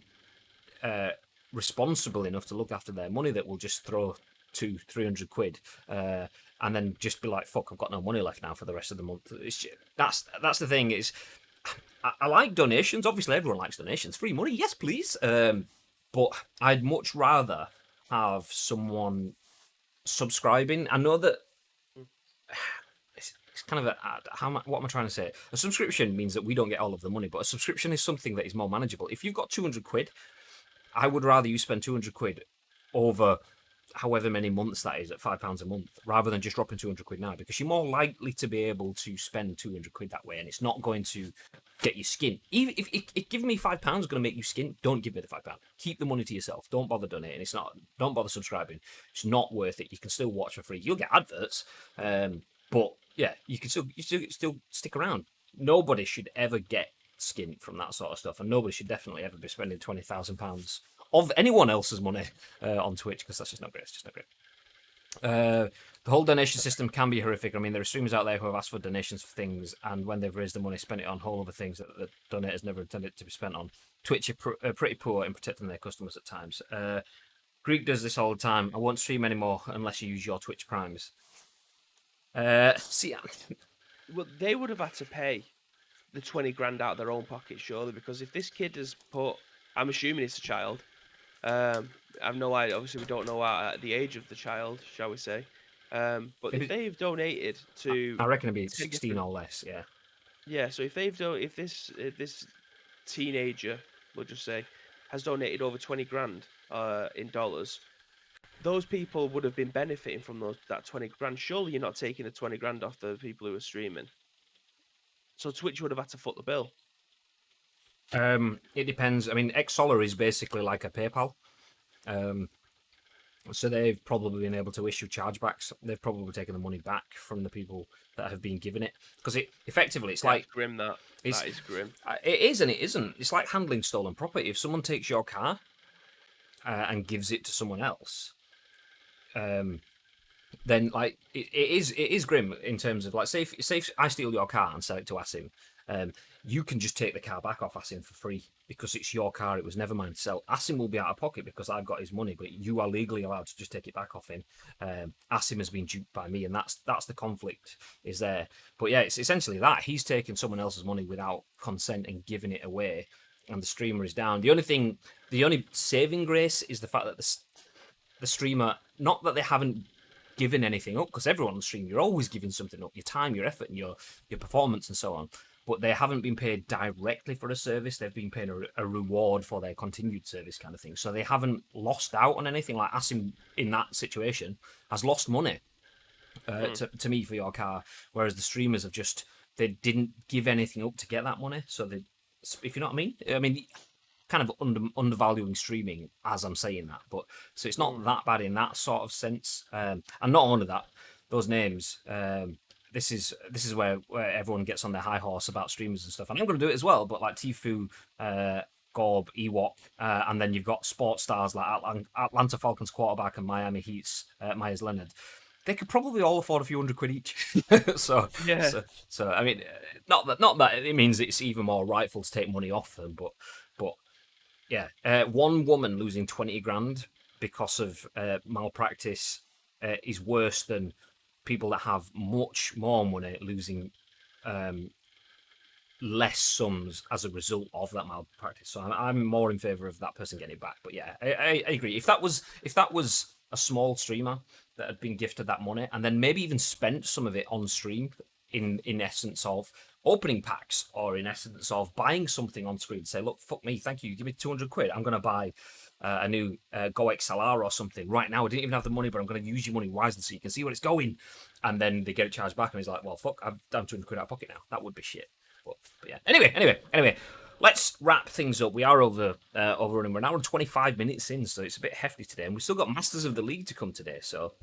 responsible enough to look after their money that will just throw 200-300 quid and then just be like, fuck, I've got no money left now for the rest of the month. That's the thing is, I like donations. Obviously, everyone likes donations. Free money, yes, please. But I'd much rather have someone subscribing. I know that it's kind of what am I trying to say? A subscription means that we don't get all of the money, but a subscription is something that is more manageable. If you've got 200 quid, I would rather you spend 200 quid over however many months that is at £5 a month, rather than just dropping 200 quid now, because you're more likely to be able to spend 200 quid that way, and it's not going to get you skin. Even if giving me £5 is going to make you skin, don't give me the £5. Keep the money to yourself. Don't bother donating. Don't bother subscribing. It's not worth it. You can still watch for free. You'll get adverts, but yeah, you can still stick around. Nobody should ever get skin from that sort of stuff, and nobody should definitely ever be spending £20,000 of anyone else's money on Twitch, because that's just not great. It's just not great. The whole donation system can be horrific. I mean, there are streamers out there who have asked for donations for things, and when they've raised the money, spent it on whole other things that the donators never intended to be spent on. Twitch are pretty poor in protecting their customers at times. Greek does this all the time. I won't stream anymore unless you use your Twitch Primes. See, well, they would have had to pay the 20 grand out of their own pocket, surely, because if this kid has put, I'm assuming it's a child. I've no idea. Obviously, we don't know the age of the child, shall we say? But if they've donated to, I reckon it'd be 16 or less. Yeah. Yeah. So if this teenager, we'll just say, has donated over 20 grand in dollars, those people would have been benefiting from that 20 grand. Surely you're not taking the 20 grand off the people who are streaming. So Twitch would have had to foot the bill. It depends. I mean, Xsolar is basically like a PayPal. So they've probably been able to issue chargebacks. They've probably taken the money back from the people that have been given it, because it's like grim. That is grim. It is and it isn't. It's like handling stolen property. If someone takes your car and gives it to someone else, then like it is grim in terms of like, say if I steal your car and sell it to Asim, you can just take the car back off Asim for free because it's your car. It was never mine to sell. Asim will be out of pocket because I've got his money, but you are legally allowed to just take it back off him. Asim has been duped by me, and that's the conflict is there. But yeah, it's essentially that he's taken someone else's money without consent and giving it away, and the streamer is down. The only saving grace is the fact that the streamer, not that they haven't given anything up, because everyone on the stream, you're always giving something up, your time, your effort, and your performance and so on. But they haven't been paid directly for a service. They've been paid a reward for their continued service kind of thing. So they haven't lost out on anything. Like Asim in that situation has lost money to me for your car, whereas the streamers have they didn't give anything up to get that money. So they, if you know what I mean, kind of undervaluing streaming as I'm saying that. But so it's not that bad in that sort of sense. And not only that, those names. This is where everyone gets on their high horse about streamers and stuff, and I'm going to do it as well. But like Tfue, Gorb, Ewok, and then you've got sports stars like Atlanta Falcons quarterback and Miami Heat's Myers Leonard. they could probably all afford a few £100 each. so, Yeah. so I mean, not that it means it's even more rightful to take money off them, but yeah, one woman losing 20 grand because of malpractice is worse than people that have much more money losing less sums as a result of that malpractice. So I'm more in favor of that person getting it back. But yeah, I agree. If that was a small streamer that had been gifted that money and then maybe even spent some of it on stream in essence of opening packs or in essence of buying something on screen, say, look, fuck me, thank you, give me £200, I'm going to buy a new Go XLR or something right now. I didn't even have the money, but I'm going to use your money wisely so you can see where it's going. And then they get it charged back and he's like, well, fuck, I'm £200 out of pocket now. That would be shit. But yeah. Anyway, let's wrap things up. We are overrunning. We're now on 25 minutes in, so it's a bit hefty today, and we've still got Masters of the League to come today. So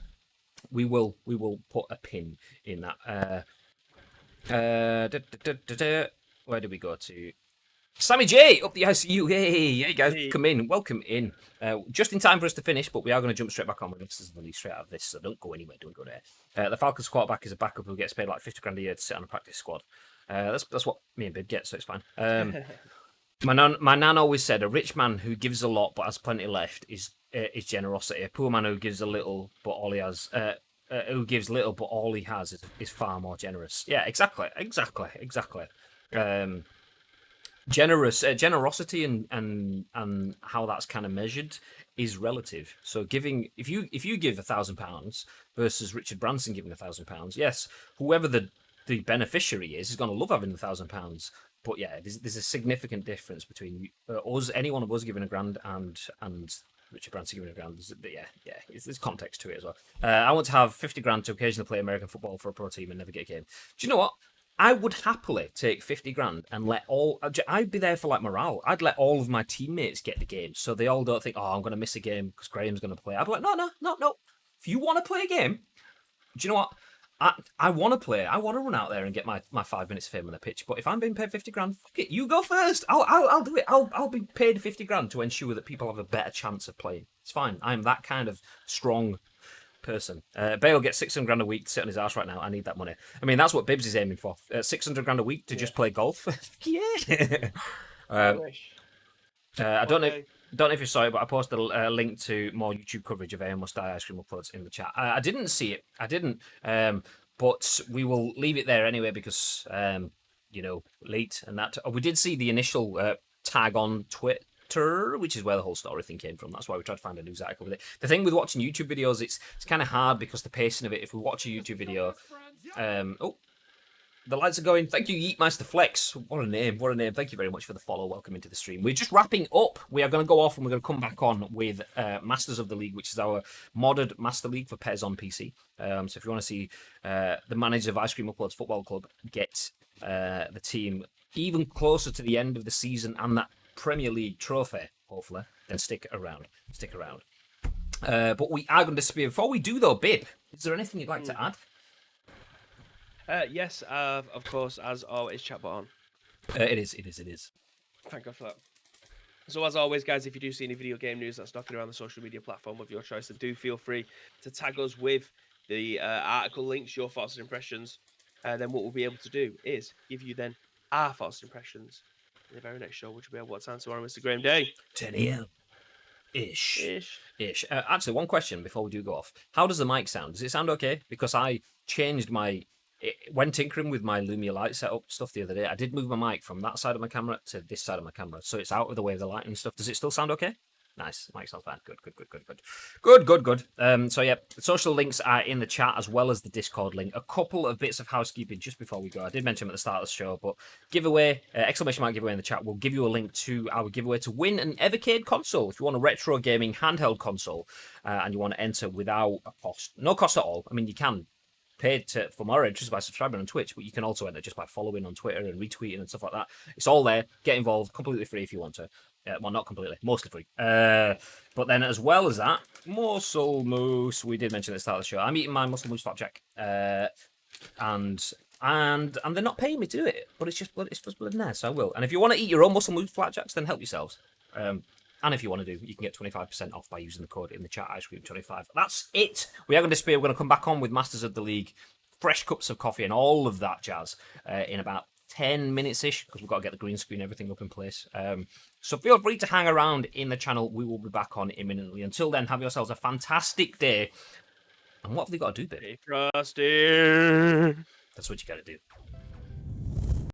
we will put a pin in that. Where do we go to? Sammy J up the ICU. Hey guys, come in. Welcome in. Just in time for us to finish, but we are going to jump straight back on with Masters of the League straight out of this. So don't go anywhere. Don't go there. The Falcons quarterback is a backup who gets paid like 50 grand a year to sit on a practice squad. That's what me and Bib get, so it's fine. My nan always said a rich man who gives a lot but has plenty left is generosity. A poor man who gives a little but all he has, who gives little but all he has is far more generous. Yeah, exactly. Generosity and how that's kind of measured is relative. So giving, if you give £1,000 versus Richard Branson giving £1,000, yes, whoever the beneficiary is going to love having £1,000. But yeah, there's a significant difference between us, any one of us giving £1,000 and Richard Branson giving £1,000. There's context to it as well. I want to have 50 grand to occasionally play American football for a pro team and never get a game. Do you know what? I would happily take 50 grand and I'd be there for like morale. I'd let all of my teammates get the game so they all don't think, oh, I'm going to miss a game because Graham's going to play. I'd be like, no. If you want to play a game, do you know what? I want to play. I want to run out there and get my 5 minutes of fame on the pitch. But if I'm being paid 50 grand, fuck it, you go first. I'll do it. I'll be paid 50 grand to ensure that people have a better chance of playing. It's fine. I'm that kind of strong person. Bale gets 600 grand a week to sit on his ass right now. I need that money. I mean, that's what Bibbs is aiming for. 600 grand a week to just play golf. Yeah. I don't know if you saw it, but I posted a link to more YouTube coverage of AM Must Die Ice Cream uploads in the chat. I didn't see it. I didn't. But we will leave it there anyway because, late and that. We did see the initial tag on Twitter, which is where the whole story thing came from. That's why we tried to find a news article with it. The thing with watching YouTube videos, it's kind of hard because the pacing of it, if we watch a YouTube video... the lights are going. Thank you, Yeetmeister Flex. What a name. Thank you very much for the follow. Welcome into the stream. We're just wrapping up. We are going to go off and we're going to come back on with Masters of the League, which is our modded Master League for PES on PC. So if you want to see the manager of Ice Cream Uploads Football Club get the team even closer to the end of the season and that Premier League trophy, hopefully, then stick around. But we are going to disappear. Before we do, though, Bib, is there anything you'd like to add? Yes, of course, as always, chat bot on. It is. Thank God for that. So as always, guys, if you do see any video game news that's knocking around the social media platform of your choice, then do feel free to tag us with the article links, your thoughts and impressions. And then what we'll be able to do is give you then our thoughts and impressions in the very next show, which will be able what time tomorrow, Mr. Graham Day? 10 a.m. Ish. Actually, one question before we do go off. How does the mic sound? Does it sound okay? Because I changed when tinkering with my Lumia light setup stuff the other day, I did move my mic from that side of my camera to this side of my camera, so it's out of the way of the light and stuff. Does it still sound okay? Nice. Mic sounds fine. Good. So yeah, the social links are in the chat as well as the Discord link. A couple of bits of housekeeping just before we go. I did mention them at the start of the show, but giveaway, exclamation mark giveaway in the chat. We'll give you a link to our giveaway to win an Evercade console. If you want a retro gaming handheld console and you want to enter without a cost, no cost at all. I mean, you can pay for more entries by subscribing on Twitch, but you can also enter just by following on Twitter and retweeting and stuff like that. It's all there. Get involved, completely free if you want to. Well, not completely, mostly free. But then as well as that, Muscle Moose. We did mention at the start of the show. I'm eating my Muscle Moose flapjack, and they're not paying me to do it, but it's just bloody nice. So I will. And if you want to eat your own Muscle Moose flapjacks, then help yourselves. And if you want to do, you can get 25% off by using the code in the chat, icecream25. That's it. We are going to disappear. We're going to come back on with Masters of the League, fresh cups of coffee, and all of that jazz in about 10 minutes-ish, because we've got to get the green screen, everything up in place. So feel free to hang around in the channel. We will be back on imminently. Until then, have yourselves a fantastic day. And what have they got to do, babe? Stay frosty. That's what you got to do.